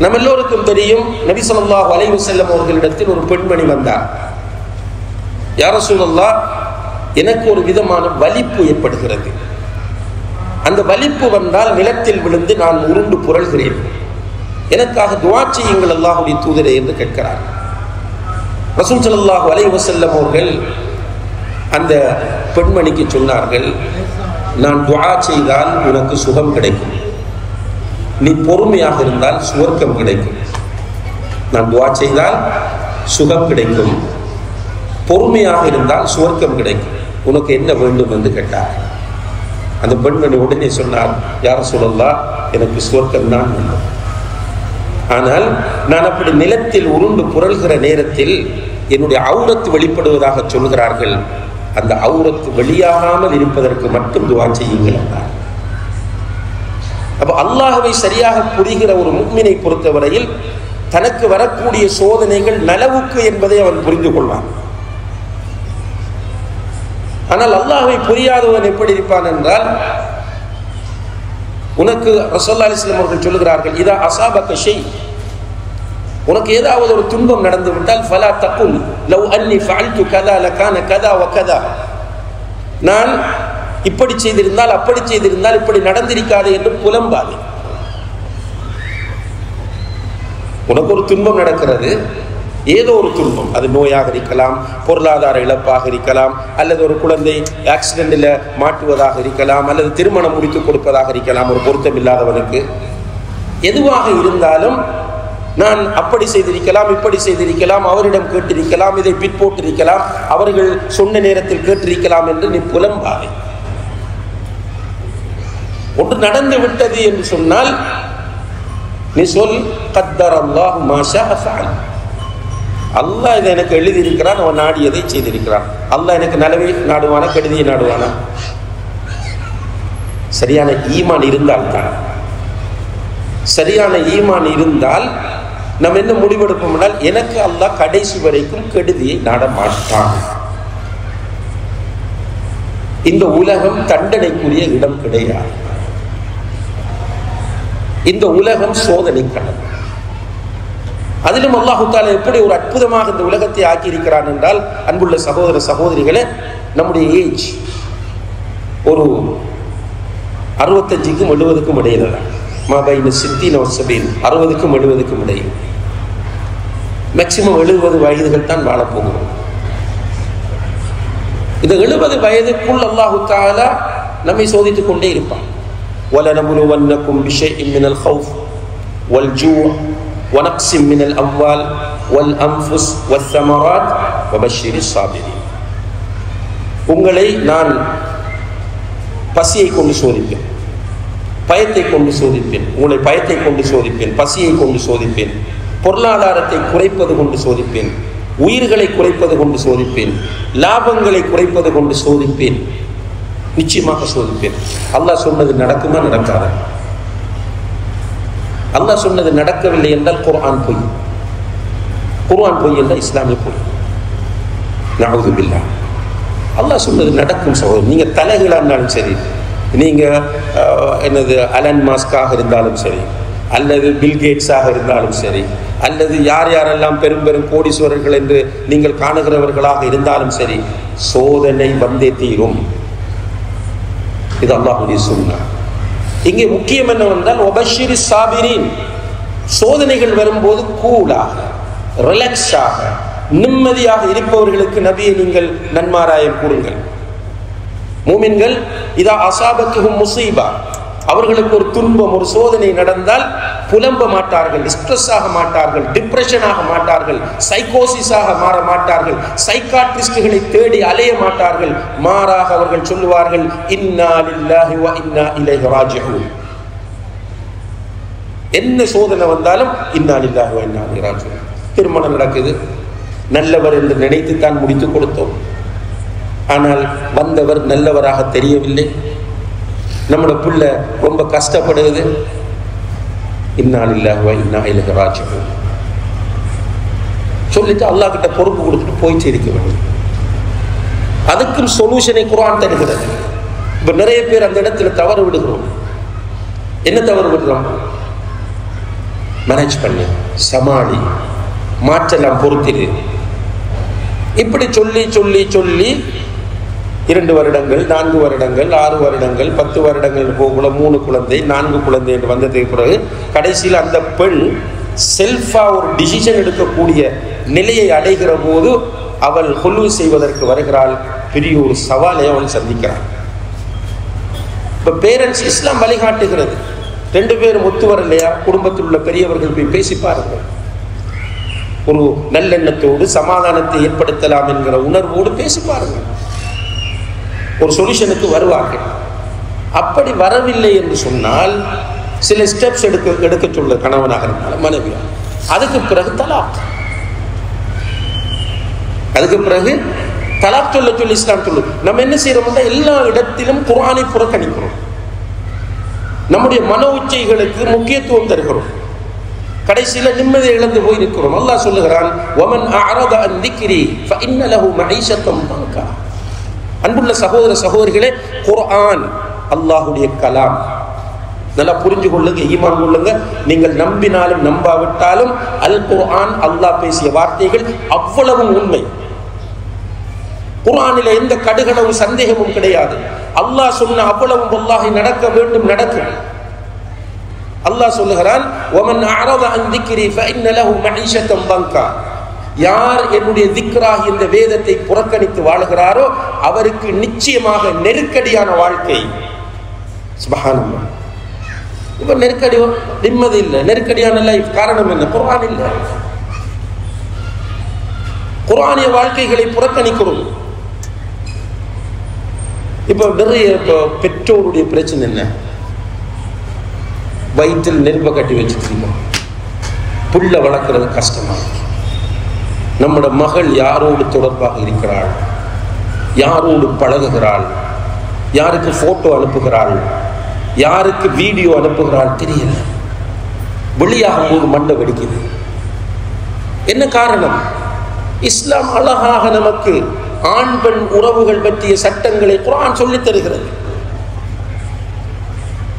[SPEAKER 1] நம்ம எல்லோருக்கும் தெரியும், நபி ஸல்லல்லாஹு அலைஹி வஸல்லம் அவர்களிடத்தில் ஒரு பெண்மணி வந்தார். யா ரசூலல்லாஹ், எனக்கு ஒரு விதமான வலிப்பு ஏற்படுகிறது. அந்த வலிப்பு வந்தால் நிலத்தில் விழுந்து நான் உருண்டு புரள்கிறேன். எனக்காக துஆ செய்யுங்கள் அல்லாஹ்வுடைய தூதரே என்று கேட்கிறார். ரசூல் ஸல்லல்லாஹு அலைஹி வஸல்லம் அவர்கள் அந்த பெண்மணிக்கு சொன்னார்கள், நான் துஆ செய்தால் உனக்கு சுகம் கிடைக்கும், நீ பொறுமையாக இருந்தால் சுவர்க்கம் கிடைக்கும். நான் துஆ செய்தால் சுகம் கிடைக்கும், பொறுமையாக இருந்தால் சுவர்க்கம் கிடைக்கும், உனக்கு என்ன வேண்டும் என்று கேட்டார். அந்த பெண்மணி உடனே சொன்னார், யா ரசூலல்லாஹ், எனக்கு சுவர்க்கம் தான் வேண்டும். ஆனால் நான் அப்படி நிலத்தில் உருண்டு புரள்கிற நேரத்தில் என்னுடைய அவுரத்து வெளிப்படுவதாக சொல்கிறார்கள். அந்த அவுரத்து வெளியாகாமல் இருப்பதற்கு மட்டும் துஆ செய்யுங்கள் என்றார். அப்ப அல்லாஹ்வை சரியாக புரிகிற ஒரு முஃமினை பொறுத்தவரையில் தனக்கு வரக்கூடிய சோதனைகள் நலவுக்கு என்பதை அவன் புரிந்து கொள்வான். ஆனால் அல்லாஹ்வை புரியாதவன் எப்படி இருப்பான் என்றால், உனக்கு ரசூலுல்லாஹி அலைஹி வஸல்லம் அவர்கள் சொல்கிறார்கள், இதா அஸாபக ஷை, உனக்கு ஏதாவது ஒரு துன்பம் நடந்து விட்டால் ஃபலா தகுல் லவ் அன்னி ஃபஅல்து கதா லகான கதா வ கதா, நான் இப்படி செய்திருந்தால் அப்படி செய்திருந்தால் இப்படி நடந்திருக்காது என்று புலம்பாதே. உனக்கு ஒரு துன்பம் நடக்கிறது, ஏதோ ஒரு துன்பம், அது நோயாக இருக்கலாம், பொருளாதார இழப்பாக இருக்கலாம், அல்லது ஒரு குழந்தை ஆக்சிடென்ட்ல மாட்டுவதாக இருக்கலாம், அல்லது திருமணம் முடித்து கொடுப்பதாக இருக்கலாம் ஒரு பொருத்தம் இல்லாதவனுக்கு. எதுவாக இருந்தாலும் நான் அப்படி செய்திருக்கலாம், இப்படி செய்திருக்கலாம், அவரிடம் கேட்டிருக்கலாம், இதை பிற்போட்டிருக்கலாம், அவர்கள் சொன்ன நேரத்தில் கேட்டிருக்கலாம் என்று நீ புலம்பாதே. ஒன்று நடந்து விட்டது என்று சொன்னால் நீ சொல், கத்தர் அல்லாஹ் மா ஷாஅ ஃபஅல். அல்லாஹ் இதை எனக்கு எழுதியிருக்கிறான், அவன் நாடியதை செய்திருக்கிறான். அல்லாஹ் எனக்கு நலவை நாடுவானா, கெடுதியை நாடுவானா? சரியான ஈமான் இருந்தால் தான். சரியான ஈமான் இருந்தால் நம்ம என்ன முடிவெடுப்போம் என்றால், எனக்கு அல்லாஹ் கடைசி வரைக்கும் கெடுதியை நாட மாட்டான். இந்த உலகம் தண்டனைக்குரிய இடம் கிடையாது. இந்த உலகம் சோதனை களம். அதிலும் அல்லாஹு தஆலா எப்படி ஒரு அற்புதமாக இந்த உலகத்தை ஆக்கியிருக்கிறான் என்றால், அன்புள்ள சகோதர சகோதரிகளே, நம்முடைய ஏஜ் ஒரு 65க்கும் 70க்கும் இடையில தான். மாபைன 60க்கும் 70க்கும் இடையில். மேக்சிமம் 70 வயதுகள் தான் வாழப்போகிறோம். இந்த 70 வயதுக்குள் அல்லாஹு தஆலா நம்மை சோதித்துக் கொண்டே இருப்பான். وَلَنَبْلُوَنَّكُمْ بِشَيْءٍ مِّنَ الْخَوْفِ وَالْجُوعِ وَنَقْصٍ مِّنَ الْأَمْوَالِ وَالْأَنفُسِ وَالثَّمَرَاتِ وَبَشِّرِ الصَّابِرِينَ. உங்களை நான் பசியை கொண்டு சோதிப்பேன், பயத்தை கொண்டு சோதிப்பேன். உங்களை பயத்தை கொண்டு சோதிப்பேன், பசியை கொண்டு சோதிப்பேன், பொருளாதாரத்தை குறைப்பது கொண்டு சோதிப்பேன், உயிர்களை குறைப்பது கொண்டு சோதிப்பேன், லாபங்களை குறைப்பது கொண்டு சோதிப்பேன். நிச்சயமாக சோதிப்பேன். அல்லாஹ் சொன்னது நடக்குமா, நடக்காதா? அல்லாஹ் சொன்னது நடக்கவில்லை என்றால் குர்ஆன் பொய். குர்ஆன் பொய் என்றால் இஸ்லாமிய பொய். நஅூது பில்லாஹ். அல்லாஹ் சொன்னது நடக்கும் சகோதரர். நீங்க தலைகளா இருந்தாலும் சரி, நீங்க அலன் மாஸ்காக இருந்தாலும் சரி, அல்லது பில்கேட்ஸாக இருந்தாலும் சரி, அல்லது யார் யாரெல்லாம் பெரும் பெரும் கோடீஸ்வரர்கள் என்று நீங்கள் காணுகிறவர்களாக இருந்தாலும் சரி, சோதனை வந்தே தீரும். இது அல்லாஹ்வுடைய சுன்னா. இங்கே முக்கியம் என்னவென்றால், வபஷிரி சாபிரீன், சோதனைகள் வரும்போது கூலாக, ரிலாக்ஸாக, நிம்மதியாக இருப்பவர்களுக்கு நபியை நீங்கள் நன்மாராயம் கூறுங்கள். மூமின்கள் இதா அசாபத்துஹும் முஸீபா, அவர்களுக்கு ஒரு துன்பம், ஒரு சோதனை நடந்தால் புலம்ப மாட்டார்கள், ஸ்ட்ரெஸ் ஆக மாட்டார்கள், டிப்ரெஷன் ஆக மாட்டார்கள், சைக்கோசிஸாக மாற மாட்டார்கள், சைக்காட்ரிஸ்டுகளை தேடி அலைய மாட்டார்கள். மாறாக அவர்கள் சொல்லுவார்கள், இன்னா லில்லாஹி வ இன்னா இலைஹி ராஜிஊன். என்ன சோதனை வந்தாலும் இன்னா லில்லாஹி வ இன்னா இலைஹி ராஜிஊன். திருமணம் நடக்குது, நல்லவர் என்று நினைத்து தான் முடித்து கொடுத்தோம், ஆனால் வந்தவர் நல்லவராக தெரியவில்லை. நம்மளோட பிள்ளை ரொம்ப கஷ்டப்படுது, இன்னா லில்லாஹி வ இன்னா இலைஹி ராஜிஊன் சொல்லிட்டு அல்லாஹ் கிட்ட பொறுப்பு கொடுத்துட்டு போய் சேர்க்க வேண்டும். அதுக்கும் சொல்யூஷனை குர்ஆன் தருகிறது. இப்ப நிறைய பேர் அந்த இடத்துல தவறு விடுகிறோம். என்ன தவறு விடுறோம்? மேனேஜ் பண்ணி, சமாளி, மாற்றலாம், பொறுத்திரு, இப்படி சொல்லி சொல்லி சொல்லி 2 வருடங்கள், 4 வருடங்கள், 6 வருடங்கள், 10 வருடங்கள் போகல, 3 குழந்தை, 4 குழந்தை என்று வந்ததுக்கு பிறகு கடைசியில் அந்த பெண் செல்ஃபா ஒரு டிசிஷன் எடுக்கக்கூடிய நிலையை அடைகிற போது அவள் கொல்லு செய்வதற்கு வருகிறாள். பெரிய ஒரு சவாலை அவள் சந்திக்கிறாள். இப்ப பேரண்ட்ஸ், இஸ்லாம் வழிகாட்டுகிறது, 2 பேரும் ஒத்து வரலையா, குடும்பத்தில் உள்ள பெரியவர்கள் போய் பேசி பாருங்கள். ஒரு நல்லெண்ணத்தோடு சமாதானத்தை ஏற்படுத்தலாம் என்கிற உணர்வோடு பேசி பாருங்கள். ஒரு சொல்யூஷனுக்கு வருவார்கள். அப்படி வரவில்லை என்று சொன்னால் சில ஸ்டெப்ஸ் எடுக்க சொல்ல, கணவனாக இருந்தாலும் மனைவியா. அதுக்கு பிறகு தலாக், அதுக்கு பிறகு தலாக் சொல்ல சொல்லி இஸ்லாம் சொல்லு. நம்ம என்ன செய்யறோம்னா, எல்லா இடத்திலும் குர்ஆனை புறக்கணிக்கிறோம், நம்முடைய மன உச்சைகளுக்கு முக்கியத்துவம் தருகிறோம், கடைசியில நிம்மதி இழந்து போய் இருக்கிறோம். அல்லாஹ் சொல்லுகிறான், வமன் அஅரத அன் திக்ரி ஃபஇன்ன லஹு மஈஷத்தன் தன்கா. அன்புள்ள சகோதர சகோதரிகளே, குர்ஆன் அல்லாஹ்வுடைய கலாம். நல்லா புரிஞ்சு கொள்ளுங்க, ஈமான் கொள்ளுங்க. நீங்கள் நம்பினாலும் நம்பாவிட்டாலும் அல் குர்ஆன், அல்லாஹ் பேசிய வார்த்தைகள் அவ்வளவு உண்மை. குர்ஆனில் எந்த கடுகளவு சந்தேகமும் கிடையாது. அல்லாஹ் சொன்ன அவ்வளவும் வல்லாஹி நடக்க வேண்டும், நடக்கும். அல்லாஹ் சொல்லுகிறான், வமன் அஅரத அன் திக்ரி ஃபஇன்ன லஹு மஈஷத்தன் தன்கா. யார் என்னுடைய திக்ராக இந்த வேதத்தை புறக்கணித்து வாழுகிறாரோ அவருக்கு நிச்சயமாக நெருக்கடியான வாழ்க்கை. சுப்ஹானல்லாஹ். இப்ப நெருக்கடி, நிம்மதி இல்லை, நெருக்கடியான லைஃப். காரணம் என்ன? குர்ஆன் இல்லை. குர்ஆனிய வாழ்க்கைகளை புறக்கணிக்கிறோம். இப்ப நிறைய பெற்றோருடைய பிரச்சனை என்ன? வயிற்றில் நெருப்பை கட்டி வச்சுட்டு புள்ள வளர்க்கிறது கஷ்டமா. நம்முடைய மகள் யாரோடு தொடர்பாக இருக்கிறாள், யாரோடு பழகுகிறாள், யாருக்கு போட்டோ அனுப்புகிறாள், யாருக்கு வீடியோ அனுப்புகிறாள் தெரியல. வெளியாகும் போது மண்டை வெடிக்குது. என்ன காரணம்? இஸ்லாம் அழகாக நமக்கு ஆண் பெண் உறவுகள் பற்றிய சட்டங்களை குர்ஆன் சொல்லித் தருகிறது.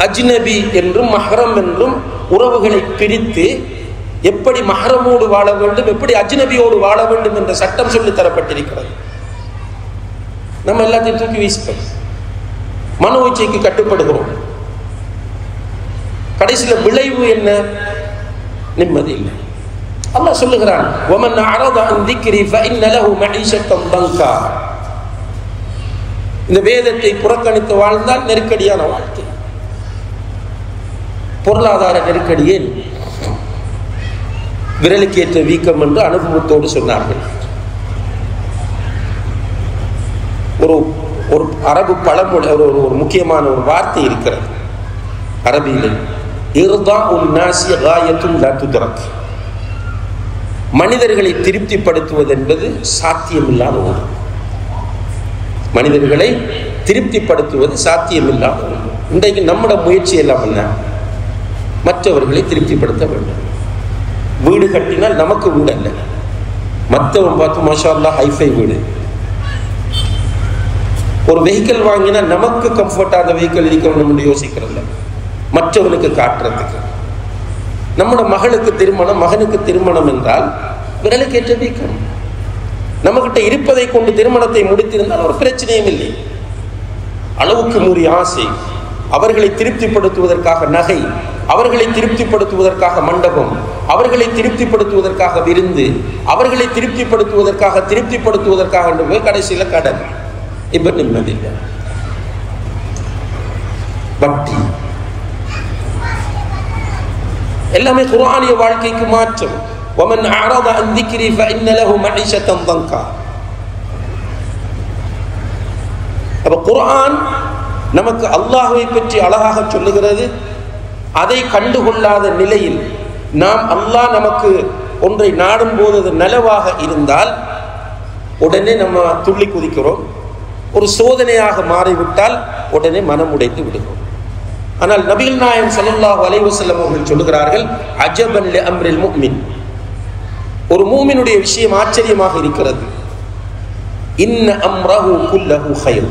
[SPEAKER 1] அஜ்னபி என்றும் மஹ்ரம் என்றும் உறவுகளை பிரித்து எப்படி மஹ்ரமோடு வாழ வேண்டும், எப்படி அஜ்னபியோடு வாழ வேண்டும் என்ற சட்டம் சொல்லித் தரப்பட்டிருக்கிறது. நம்ம எல்லாத்தையும் தூக்கி வீசிட்டோம், மனோ இச்சைக்கு கட்டுப்படுகிறோம். கடைசியில் விளைவு என்ன? நிம்மதி இல்லை. அல்லாஹ் சொல்லுகிறான், وَمَنْ أَعْرَضَ عَنْ ذِكْرِي فَإِنَّ لَهُ مَعِيشَةً ضَنْكًا. இந்த வேதத்தை புறக்கணித்து வாழ்ந்தால் நெருக்கடியான வாழ்க்கை. பொருளாதார நெருக்கடியே விரலுக்கேற்ற வீக்கம் என்று அனுபவத்தோடு சொன்னார்கள். ஒரு அரபு பழமொழி, ஒரு முக்கியமான ஒரு வார்த்தை இருக்கிறது அரபியிலே, இர்தாஉன் நாஸி காயத்துன் லா துத்ரக். மனிதர்களை திருப்திப்படுத்துவது என்பது சாத்தியமில்லாத ஒன்று. மனிதர்களை திருப்திப்படுத்துவது சாத்தியமில்லாத ஒன்று. இன்றைக்கு நம்முடைய முயற்சி எல்லாம் என்ன? மற்றவர்களை திருப்திப்படுத்த வேண்டும். வீடு கட்டினால் நமக்கு வீடு அல்ல, மற்றவன் பார்த்து மாஷா அல்லாஹ் ஹைஃபை வீடு. ஒரு வெஹிக்கிள் வாங்கினா நமக்கு கம்ஃபர்டா அந்த வெஹிக்கிள் இருக்கணும் யோசிக்கிறதில்ல, மற்றவனுக்கு காட்டுறதுக்கு. நம்முடைய மகளுக்கு திருமணம், மகனுக்கு திருமணம் என்றால் விரலுக்கேற்ற வீக்கம். நம்மகிட்ட இருப்பதை கொண்டு திருமணத்தை முடித்திருந்தால் ஒரு பிரச்சனையும் இல்லை. அளவுக்கு மீறிய ஆசை, அவர்களை திருப்திப்படுத்துவதற்காக நகை, அவர்களை திருப்திப்படுத்துவதற்காக மண்டபம், அவர்களை திருப்திப்படுத்துவதற்காக விருந்து, அவர்களை திருப்திப்படுத்துவதற்காக என்று போய் கடைசியில் கடன். இப்ப நிம்மதி இல்லை. பக்தி எல்லாமே குர்ஆனிய வாழ்க்கைக்கு மாற்றம். وَمَنْ أَعْرَضَ عَنْ ذِكْرِي فَإِنَّ لَهُ مَعِيشَةً ضَنْكًا. அப்ப குர்ஆன் நமக்கு அல்லாஹ்வை பற்றி அழகாக சொல்லுகிறது. அதை கண்டுகொள்ளாத நிலையில் நாம் அல்லாஹ் நமக்கு ஒன்றை நாடும் போது அது நலவாக இருந்தால் உடனே நம்ம துள்ளி குதிக்கிறோம். ஒரு சோதனையாக மாறிவிட்டால் உடனே மனம் உடைத்து விடுகிறோம். ஆனால் நபிகள் நாயகம் ஸல்லல்லாஹு அலைஹி வஸல்லம் அவர்கள் சொல்லுகிறார்கள், அஜபன் லி அம்ரில் முஃமின். ஒரு மூமினுடைய விஷயம் ஆச்சரியமாக இருக்கிறது. இன்ன அம்ரஹு குல்லஹு கைர்.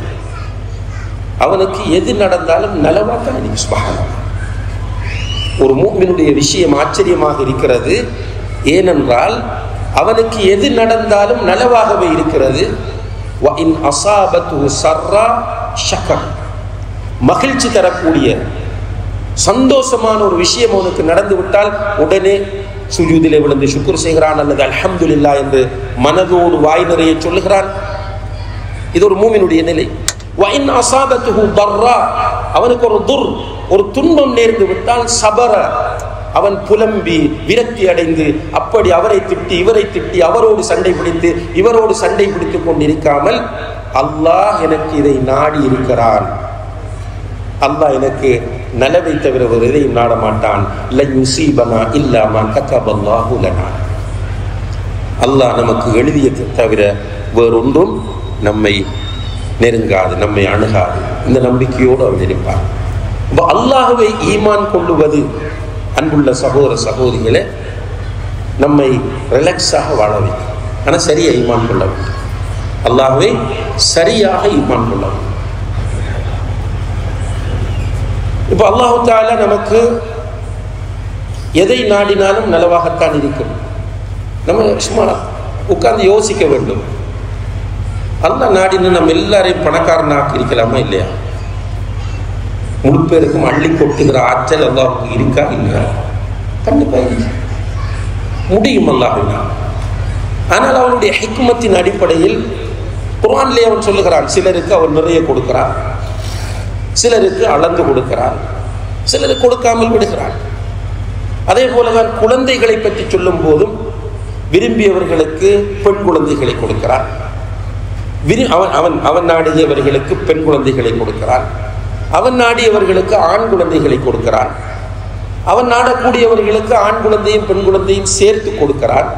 [SPEAKER 1] அவனுக்கு எது நடந்தாலும் நலவாத்தான் இருக்கு. சுப்ஹானல்லாஹ். ஒரு மூமினுடைய விஷயம் ஆச்சரியமாக இருக்கிறது. ஏனென்றால் அவனுக்கு எது நடந்தாலும் நலவாகவே இருக்கிறது. வ இன் அஸாபத்துஹு ஸர்ரா ஷக்கர். மகிழ்ச்சி தரக்கூடிய சந்தோஷமான ஒரு விஷயம் அவனுக்கு நடந்து விட்டால் உடனே சுஜூதிலே விழுந்து ஷுக்ர் செய்கிறான், அல்லது அல்ஹம்துலில்லாஹ் என்று மனதோடு வாய் நிறைய சொல்லுகிறான். இது ஒரு மூமினுடைய நிலை. வஇன் அஸாபத்துஹு தர்ரா. அவனுக்கு ஒரு துன்பம் நேர்ந்து விட்டால் சபர. அவன் புலம்பி விரக்தி அடைந்து அப்படி அவரை திட்டி இவரை திட்டி அவரோடு சண்டை பிடித்து இவரோடு சண்டை பிடித்துக் கொண்டிருக்காமல், அல்லாஹ் எனக்கு இதை நாடி இருக்கிறான், அல்லாஹ் எனக்கு நலவை தவிர ஒரு எதையும் நாட மாட்டான். லன் யுஸீபனா இல்லா மா கதபல்லாஹு லனா. அல்லாஹ் நமக்கு எழுதியதை தவிர வேறொன்றும் நம்மை நெருங்காது, நம்மை அணுகாது. இந்த நம்பிக்கையோடு அவர் இருப்பார். அல்லாஹ்வை ஈமான் கொள்ளுவது, அன்புள்ள சகோதர சகோதரிகளே, நம்மை ரிலாக்ஸாக வாழ வைக்கும். ஆனால் சரியா ஈமான் கொள்ள வேண்டும். அல்லாஹ்வை சரியாக ஈமான் கொள்ள வேண்டும். இப்போ அல்லாஹு தஆலா நமக்கு எதை நாடினாலும் நலவாகத்தான் இருக்கும். நம்ம சும்மா உட்கார்ந்து யோசிக்க வேண்டும். அல்லாஹ் நாடினு நம்ம எல்லாரையும் பணக்காரனாக இருக்கலாமா இல்லையா? முழு பேருக்கும் அள்ளி கொட்டுகிற ஆற்றல் அல்லாஹ்வுக்கு இருக்கா இல்லையா? கண்டிப்பா இல்லை, முடியும் அல்லாஹ்வினால். ஆனால் அவனுடைய ஹிக்மத்தின் அடிப்படையில் குர்ஆனிலே அவன் சொல்லுகிறான், சிலருக்கு அவன் நிறைய கொடுக்கிறான், சிலருக்கு அளந்து கொடுக்கிறார், சிலர் கொடுக்காமல் விடுகிறார். அதே போலதான் குழந்தைகளை பற்றி சொல்லும் போதும் விரும்பியவர்களுக்கு பெண் குழந்தைகளை கொடுக்கிறார், அவன் நாடியவர்களுக்கு பெண் குழந்தைகளை கொடுக்கிறான், அவன் நாடியவர்களுக்கு ஆண் குழந்தைகளை கொடுக்கிறான், அவன் நாடக்கூடியவர்களுக்கு ஆண் குழந்தையும் பெண் குழந்தையும் சேர்த்து கொடுக்கிறான்,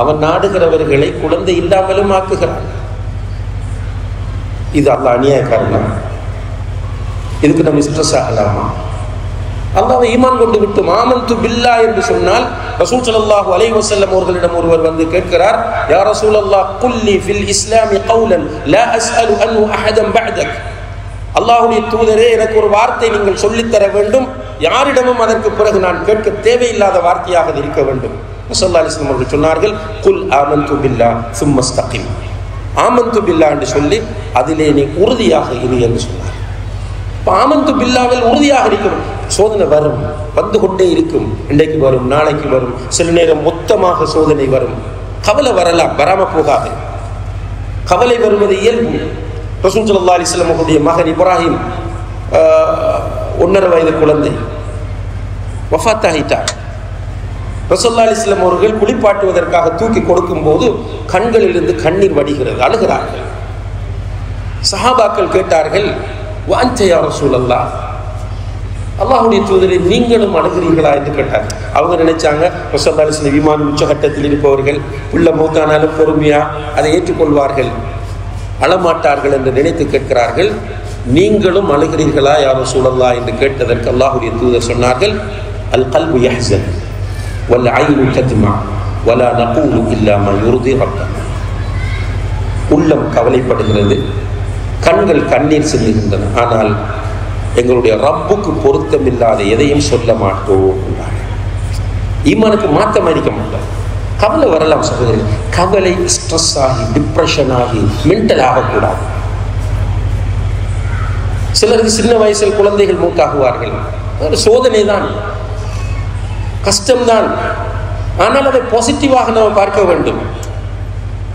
[SPEAKER 1] அவன் நாடுகிறவர்களை குழந்தை இல்லாமலும் ஆக்குகிறான். இது அல்லாஹ் அநியாயக்காரனா? இதுக்கு நம்ம ஸ்ட்ரெஸ் ஆகலாமா? அல்லாஹ்வை ஈமான் கொண்டு விட்டு ஆமன்து பில்லாஹ் என்று சொன்னால் ரசூல் ஸல்லல்லாஹு அலைஹி வஸல்லம் அவர்களிடம் ஒருவர் வந்து கேட்கிறார், யா ரசூலல்லாஹ் குல்லி ஃபில் இஸ்லாமி கௌலன் லா அஸ்அலு அன்ஹு அஹதன் பஅதக். அல்லாஹ்வுடைய தூதரே, எனக்கு ஒரு வார்த்தை நீங்கள் சொல்லித்தர வேண்டும், யாரிடமும் அதற்கு பிறகு நான் கேட்க தேவையில்லாத வார்த்தையாக இருக்க வேண்டும். ஸல்லல்லாஹு அலைஹி வஸல்லம் அவர்கள் சொன்னார்கள், குல் ஆமன்து பில்லாஹ் சும்ம இஸ்தகிம். ஆமன்து பில்லாஹ் என்று சொல்லி அதிலே நீ உறுதியாக இரு என்று சொன்னார். ஆமன்து பில்லாவில் உறுதியாக இருக்கணும். சோதனை வரும், வந்து கொண்டே இருக்கும். இன்றைக்கு வரும், நாளைக்கு வரும், சில நேரம் மொத்தமாக சோதனை வரும். கவலை வரலாம், வராம போகாது. கவலை வருவது இயல்பு. ரசூல் ஸல்லல்லாஹு அலைஹி வஸல்லம் அவருடைய மகன் இப்ராஹிம் 1.5 வயது குழந்தை வஃபாத் ஆகிட்டார். ரசூலுல்லாஹி அலைஹி வஸல்லம் அவர்கள் குளிப்பாட்டுவதற்காக தூக்கி கொடுக்கும் போது கண்களிலிருந்து கண்ணீர் வடிகிறது, அழுகிறார்கள். சஹாபாக்கள் கேட்டார்கள், வஅன்த யா ரசூலல்லாஹ், அல்லாஹ்வுடைய தூதரே நீங்களும் அழுகிறீர்களா என்று கேட்டார்கள். அவங்க நினைச்சாங்க ரசூலுல்லாஹி அலைஹி வஸல்லம் ஈமான் உச்சகட்டத்தில் இருப்பவர்கள், உள்ள மூத்தானாலும் பொறுமையா அதை ஏற்றுக்கொள்வார்கள், அழமாட்டார்கள் என்று நினைத்து கேட்கிறார்கள். நீங்களும் அழுகிறீர்களா யா ரசூலல்லாஹ் என்று கேட்டதற்கு அல்லாஹ்வுடைய தூதர் சொன்னார்கள், அல் கல்பு யஹ்ஸன் வல் ஐனு தத்மா வலா நகூலு இல்லா மா யுர்தி ரப்பனா. உள்ளம் கவலைப்படுகிறது, கண்கள் கண்ணீர் சிந்துகின்றன, ஆனால் எங்களுடைய ரப்புக்கு பொருத்தமில்லாத எதையும் சொல்ல மாட்டோம் என்றார்கள். ஈமானுக்கு மாற்றம் அளிக்க மாட்டோம். கவலை வரலாம் சகோதரர், கவலை ஸ்ட்ரெஸ் ஆகி டிப்ரெஷன் ஆகி மென்டல் ஆகக்கூடாது. சிலருக்கு சின்ன வயசில் குழந்தைகள் மூத்தாகுவார்கள், ஒரு சோதனை தான், கஷ்டம்தான், ஆனால் அதை பாசிட்டிவாக நாம் பார்க்க வேண்டும்.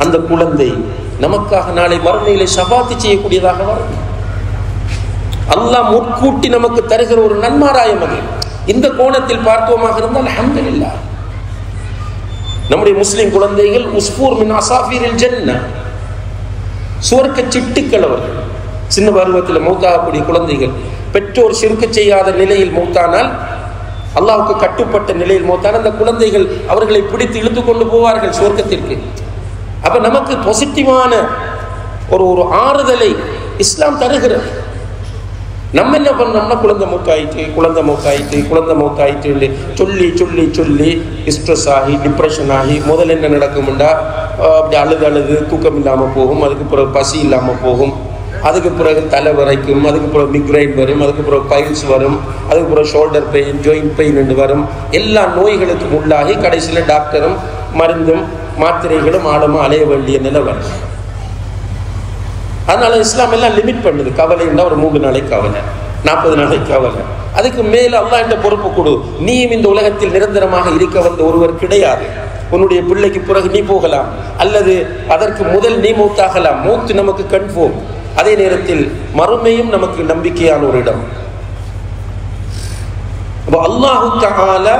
[SPEAKER 1] அந்த குழந்தை நமக்காக நாளை மறுமையிலே ஷஃபாத்து செய்யக்கூடியதாக வரும். அல்லாஹ் முற்கூட்டி நமக்கு தருகிற ஒரு நன்மாராயம் அது. இந்த கோணத்தில் பார்த்தோமாக இருந்தால் அல்ஹம்துலில்லாஹ். நம்முடைய முஸ்லிம் குழந்தைகள் உஸ்பூர் மின் அசாஃபீரில் ஜன்னah, சுவர்க்க சிட்டுக்கள் அவர்கள். சின்ன பருவத்தில் மௌத்தாகக்கூடிய குழந்தைகள் பெற்றோர் ஷிர்க் செய்யாத நிலையில் மௌத்தானால், அல்லாஹ்வுக்கு கட்டுப்பட்ட நிலையில் மௌத்தானால், அந்த குழந்தைகள் அவர்களை பிடித்து இழுத்து கொண்டு போவார்கள் சுவர்க்கத்திற்கு. அப்ப நமக்கு பாசிட்டிவான ஒரு ஆறுதலை இஸ்லாம் தருகிறது. நம்ம என்ன பண்ணோம்னா குழந்தை மூத்தாயிட்டு சொல்லி சொல்லி சொல்லி ஸ்ட்ரெஸ் ஆகி டிப்ரெஷன் ஆகி முதல்ல என்ன நடக்கும்டா, அப்படி அழுது தூக்கம் இல்லாமல் போகும், அதுக்கு பிறகு பசி இல்லாமல் போகும், அதுக்கு பிறகு தலை வரைக்கும், அதுக்கு பிறகு மிக்ரைன் வரும், அதுக்கு பிறகு பைல்ஸ் வரும், அதுக்கு பிறகு ஷோல்டர் பெயின், ஜாயிண்ட் பெயின் என்று வரும். எல்லா நோய்களுக்கும் உள்ளாகி கடைசியில் டாக்டரும் மருந்தும் மாத்திரைகளும் ஆழமா அலைய வேண்டிய நிலை வரும். அதனால இஸ்லாம் எல்லாம் லிமிட் பண்ணுது. கவலைன்னா ஒரு 3 நாளைக்கு கவலை, 40 நாளைக்கு கவலை, அதுக்கு மேல அல்லாஹ் என்ற பொறுப்பு கொடு. நீயும் இந்த உலகத்தில் நிரந்தரமாக இருக்க வந்த ஒருவர் கிடையாது. உன்னுடைய பிள்ளைக்கு பிறகு நீ போகலாம், அல்லது அதற்கு முதல் நீ மூத்தாகலாம். மூத்து நமக்கு கன்ஃபார்ம். அதே நேரத்தில் மறுமையும் நமக்கு நம்பிக்கையான ஒரு இடம். அல்லாஹு தஆலா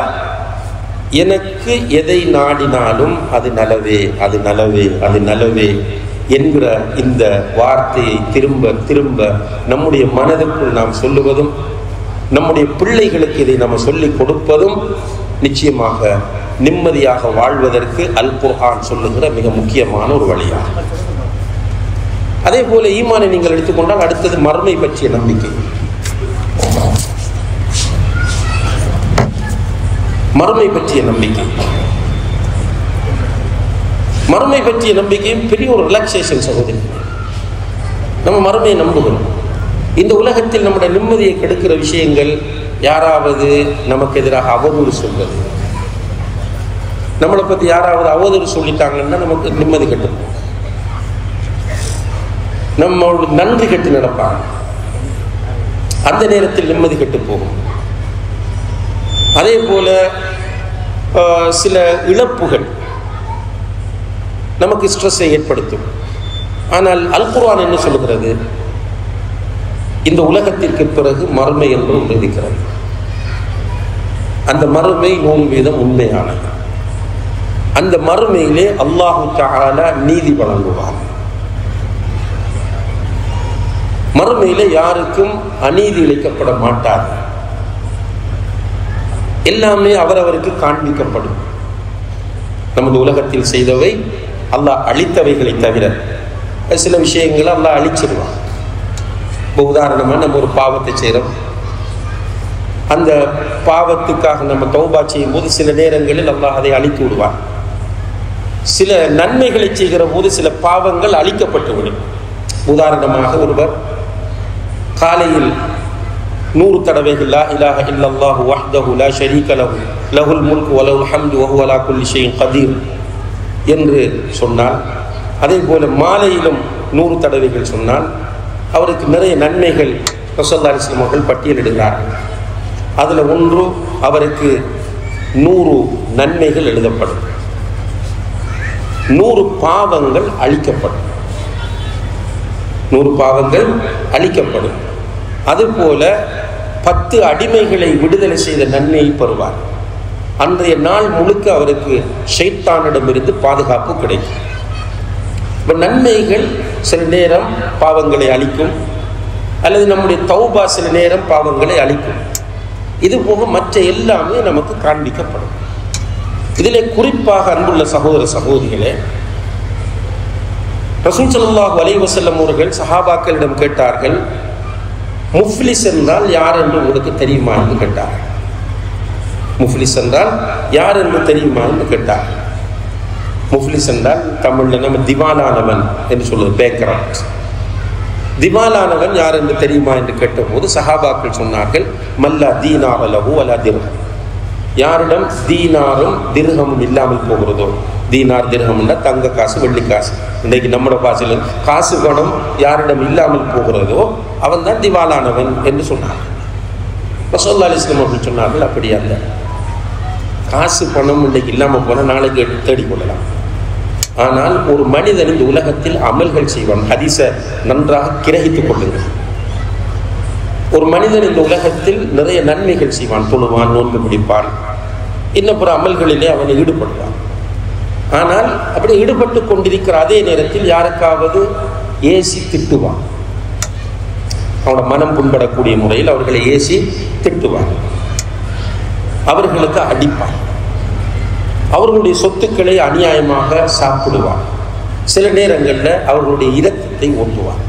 [SPEAKER 1] எனக்கு எதை நாடினாலும் அது நலவே, அது நலவே, அது நலவே என்கிற இந்த வார்த்தையை திரும்ப திரும்ப நம்முடைய மனதுக்குள் நாம் சொல்லுவதும், நம்முடைய பிள்ளைகளுக்கு இதை நாம் சொல்லிக் கொடுப்பதும் நிச்சயமாக நிம்மதியாக வாழ்வதற்கு அல் குர்ஆன் சொல்லுகிற மிக முக்கியமான ஒரு வழியாகும். அதே போல ஈமானை நீங்கள் எடுத்துக்கொண்டால் அடுத்தது மறுமை பற்றிய நம்பிக்கை. மறுமை பற்றிய நம்பிக்கை, மறுமை பற்றிய நம்பிக்கையும் பெரிய ஒரு ரிலாக்ஸேஷன் சகோதரி. நம்ம மறுமையை நம்புகிறோம். இந்த உலகத்தில் நம்முடைய நிம்மதியை கெடுக்கிற விஷயங்கள், யாராவது நமக்கு எதிராக அவதூறு சொல்வது, நம்மளை பற்றி யாராவது அவதூறு சொல்லிட்டாங்கன்னா நமக்கு நிம்மதி கெட்டு, நம்மளோட நன்றி கெட்டு நடப்பாங்க, அந்த நேரத்தில் நிம்மதி கெட்டு போகும். அதே போல சில இழப்புகள் நமக்கு ஸ்ட்ரெஸ்ஸை ஏற்படுத்தும். ஆனால் அல் குர்ஆன் என்ன சொல்கிறது? இந்த உலகத்திற்கு பிறகு மறுமை என்று ஒன்று இருக்கிறது. அந்த மறுமை 100% உண்மையானது. அந்த மறுமையிலே அல்லாஹு தஆலா நீதி வழங்குவார். மறுமையிலே யாருக்கும் அநீதி இழைக்கப்பட மாட்டாது. எல்லாமே அவரவருக்கு காண்பிக்கப்படும். நமது உலகத்தில் செய்தவை அல்லாஹ் அழித்தவைகளை தவிர சில விஷயங்களை அல்லாஹ் அழிச்சிருவான். இப்போ உதாரணமாக நம்ம ஒரு பாவத்தை செய்கிறோம். அந்த பாவத்துக்காக நம்ம தௌபா செய்யும் போது சில நேரங்களில் அல்லாஹ் அதை அழித்து விடுவான். சில நன்மைகளை செய்கிற போது சில பாவங்கள் அழிக்கப்பட்டு விடும். உதாரணமாக ஒருவர் காலையில் 100 தடவைகள் லா இலாஹ இல்லல்லாஹு வஹ்தஹு லா ஷரீக லஹு லஹுல் முல்கு வ லஹுல் ஹம்து வ ஹுவ அலா குல்லி ஷைஇன் கதீர் என்று சொன்னால், அதே போல மாலையிலும் 100 தடவைகள் சொன்னால் அவருக்கு நிறைய நன்மைகள் ரசூலுல்லாஹி அலைஹி வஸல்லம் அவர்கள் பட்டியலிடுகிறார்கள். அதில் ஒன்று, அவருக்கு 100 நன்மைகள் எழுதப்படும், 100 பாவங்கள் அழிக்கப்படும். 100 பாவங்கள் அழிக்கப்படும். அதுபோல 10 அடிமைகளை விடுதலை செய்த நன்மையை பெறுவார். அன்றைய நாள் முழுக்க அவருக்கு ஷைத்தானிடமிருந்து பாதுகாப்பு கிடைக்கும். இப்போ நன்மைகள் சில நேரம் பாவங்களை அழிக்கும், அல்லது நம்முடைய தௌபா சில நேரம் பாவங்களை அழிக்கும். இது போக மற்ற எல்லாமே நமக்கு காண்பிக்கப்படும். இதிலே குறிப்பாக அன்புள்ள சகோதர சகோதரிகளே, ரசூல் ஸல்லல்லாஹு அலைஹி வஸல்லம் அவர்கள் சஹாபாக்களிடம் கேட்டார்கள், முஃப்லிஸ் என்றால் யார் என்று உங்களுக்கு தெரியுமா என்று கேட்டார்கள். முஃப்லிஸ் என்றால் யார் என்று தெரியுமா என்று கேட்டார்கள். முஃப்லிஸ் என்றால் தமிழில் நம்ம திவாலானவன் என்று சொல்லுவது, பேக்ரவுண்ட். திவாலானவன் யார் என்று தெரியுமா என்று கேட்டபோது சஹாபாக்கள் சொன்னார்கள், மல்லா தீனார லஹு வலா திர்ஹம். யாரிடம் தீனாரும் திர்ஹமும் இல்லாமல் போகிறதோ, தீனார் திர்ஹம்னா தங்க காசு வெள்ளி காசு, இன்றைக்கு நம்மளோட பாசையில் காசு பணம் யாரிடம் இல்லாமல் போகிறதோ அவன் தான் திவாலானவன் என்று சொன்னார். ரசூலுல்லாஹி அலைஹி வஸல்லம் அவர்கள் சொன்னார்கள், அப்படி அல்ல, காசு பணம் இன்றைக்கு இல்லாமல் போனால் நாளைக்கு தேடிக்கொள்ளலாம். ஆனால் ஒரு மனிதன் இந்த உலகத்தில் அமல்கள் செய்வான். ஹதீஸை நன்றாக கிரகித்துக் கொள்ளுங்கள். ஒரு மனிதன் இந்த உலகத்தில் நிறைய நன்மைகள் செய்வான், தொழுவான், நோன்பு பிடிப்பான், இன்னப்புற அமல்களிலே அவனை ஈடுபடுவான். ஆனால் அப்படி ஈடுபட்டு கொண்டிருக்கிற அதே நேரத்தில் யாருக்காவது ஏசி திட்டுவான். அவனோட மனம் புண்படக்கூடிய முறையில் அவர்களை ஏசி திட்டுவான், அவர்களுக்கு அடிப்பான், அவர்களுடைய சொத்துக்களை அநியாயமாக சாப்பிடுவான், சில நேரங்களில் அவர்களுடைய இரத்தத்தை ஓட்டுவான்.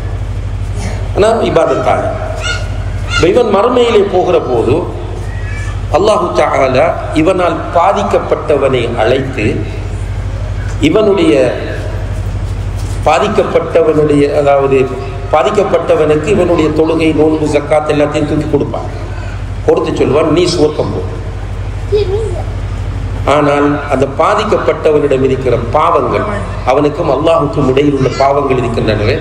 [SPEAKER 1] ஆனால் இபாதத்தால் இவன் மறுமையிலே போகிற போது அல்லாஹு தஆலா இவனால் பாதிக்கப்பட்டவனை அழைத்து இவனுடைய பாதிக்கப்பட்டவனுடைய, அதாவது பாதிக்கப்பட்டவனுக்கு இவனுடைய தொழுகை, நோன்பு, ஜக்காத் எல்லாத்தையும் தூக்கி கொடுப்பான். கொடுத்து சொல்வான், நீ சுவர்க்கம் போ. ஆனால் அந்த பாதிக்கப்பட்டவனிடம் இருக்கிற பாவங்கள், அவனுக்கும் அல்லாஹுக்கும் இடையில் உள்ள பாவங்கள் இருக்கின்றனவே,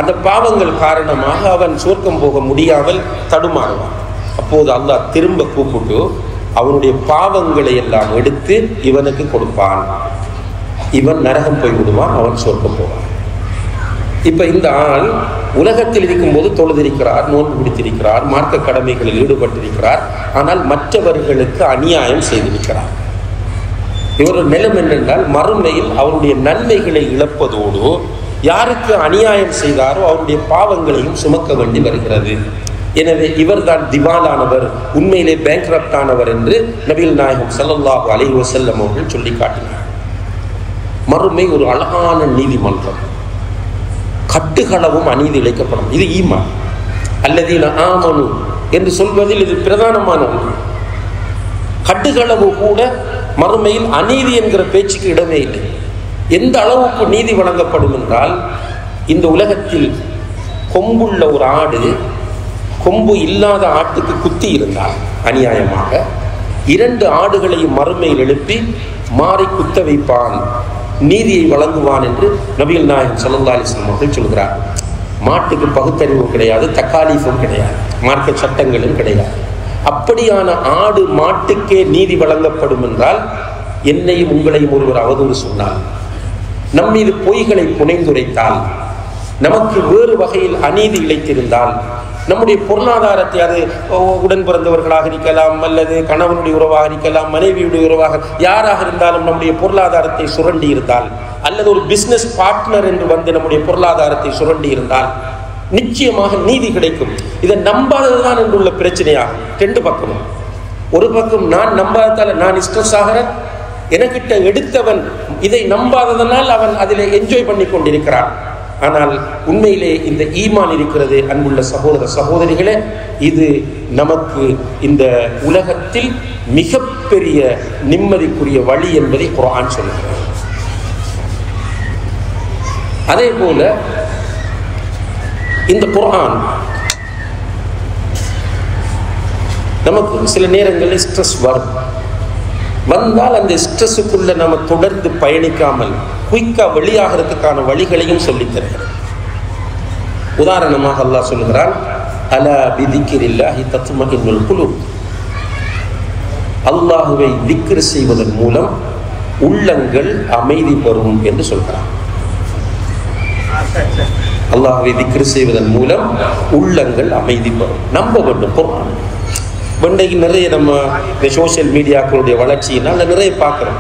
[SPEAKER 1] அந்த பாவங்கள் காரணமாக அவன் சுவர்க்கம் போக முடியாமல் தடுமாறுவான். அப்போது அல்லாஹ் திரும்ப கூப்பிட்டு அவனுடைய பாவங்களை எல்லாம் எடுத்து இவனுக்கு கொடுப்பான். இவன் நரகம் போய் விடுவான், அவன் சுவர்க்கம் போவான். இப்ப இந்த ஆள் உலகத்தில் இருக்கும்போது தொழுதிருக்கிறார், நோன்பு பிடித்திருக்கிறார், மார்க்க கடமைகளில் ஈடுபட்டிருக்கிறார், ஆனால் மற்றவர்களுக்கு அநியாயம் செய்திருக்கிறார். இவருடைய நிலம் என்னென்றால் மறுமையில் அவருடைய நன்மைகளை இழப்பதோடு யாருக்கு அநியாயம் செய்தாரோ அவருடைய பாவங்களையும் சுமக்க வேண்டி வருகிறது. எனவே இவர்தான் திவாலானவர், உண்மையிலே பேங்க்ரப்ட் ஆனவர் என்று நபிகள் நாயகம் ஸல்லல்லாஹு அலைஹி வஸல்லம் அவர்கள் சொல்லி காட்டினார். மறுமை ஒரு அழகான நீதிமன்றம். கட்டுகளவும் அநீதி இழைக்கப்படும். இது ஈமான். அல்லதீன ஆமனு என்று சொல்வதில் இது பிரதானமான ஒன்று. கட்டுகளவு கூட மறுமையில் அநீதி என்கிற பேச்சுக்கு இடமே இல்லை. எந்த அளவுக்கு நீதி வழங்கப்படும் என்றால், இந்த உலகத்தில் கொம்புள்ள ஒரு ஆடு கொம்பு இல்லாத ஆட்டுக்கு குத்தி இருந்தால் அநியாயமாக 2 ஆடுகளையும் மறுமையில் எழுப்பி மாறி குத்த வைப்பான், நீதியை வழங்குவான் என்று நபிகள் நாயகம் ஸல்லல்லாஹு அலைஹி வஸல்லம் அவர்கள் சொல்கிறார். மாட்டுக்கு பகுத்தறிவும் கிடையாது, தக்காலீஃபும் கிடையாது, மார்க்க சட்டங்களும் கிடையாது. அப்படியான ஆடு மாட்டுக்கே நீதி வழங்கப்படும் என்றால், என்னையும் உங்களையும் ஒருவர் அவதூறு சொன்னார், நம் மீது பொய்களை புனைந்துரைத்தால், நமக்கு வேறு வகையில் அநீதி இழைத்திருந்தால், நம்முடைய பொருளாதாரத்தை, அது உடன் பிறந்தவர்களாக இருக்கலாம், அல்லது கணவனுடைய உறவாக இருக்கலாம், மனைவியுடைய உறவாக யாராக இருந்தாலும் நம்முடைய பொருளாதாரத்தை சுரண்டி இருந்தால், அல்லது ஒரு பிசினஸ் பார்ட்னர் என்று வந்து நம்முடைய பொருளாதாரத்தை சுரண்டி இருந்தால் நிச்சயமாக நீதி கிடைக்கும். இதை நம்பாததுதான் என்றுள்ள பிரச்சனையாகும். ரெண்டு பக்கமும். ஒரு பக்கம் நான் நம்பாததால் நான் ஸ்ட்ரெஸ் ஆகிறேன், எனக்கிட்ட எடுத்தவன் இதை நம்பாததனால் அவன் அதில் என்ஜாய் பண்ணி கொண்டிருக்கிறான். ஆனால் உண்மையிலே இந்த ஈமான் இருக்கிறது. அன்புள்ள சகோதர சகோதரிகளே, இது நமக்கு இந்த உலகத்தில் மிகப்பெரிய நிம்மதிக்குரிய வழி என்பதை குர்ஆன் சொல்லுகிறது. அதே போல இந்த குர்ஆன் நமக்கு சில நேரங்களில் ஸ்ட்ரெஸ் வந்தால் அந்த ஸ்ட்ரெஸ்ஸுக்குள்ள நம்ம தொடர்ந்து பயணிக்காமல் குயிக்கா வெளியாகிறதுக்கான வழிகளையும் சொல்லித் தருகிறது. உதாரணமாக அல்லாஹ் சொல்லுகிறான், அலா பிதிக்ரில்லாஹி தத்மஇன்னுல் குலூப். அல்லாஹ்வை திக்ர் செய்வதன் மூலம் உள்ளங்கள் அமைதி பெறும் என்று சொல்கிறான். அல்லாஹ்வை திக்ர் செய்வதன் மூலம் உள்ளங்கள் அமைதி பெறும். நம்ப வேண்டும் குர்ஆன். இன்றைக்கு நிறைய நம்ம இந்த சோசியல் மீடியாக்களுடைய வளர்ச்சியினால் நிறைய பார்க்குறோம்.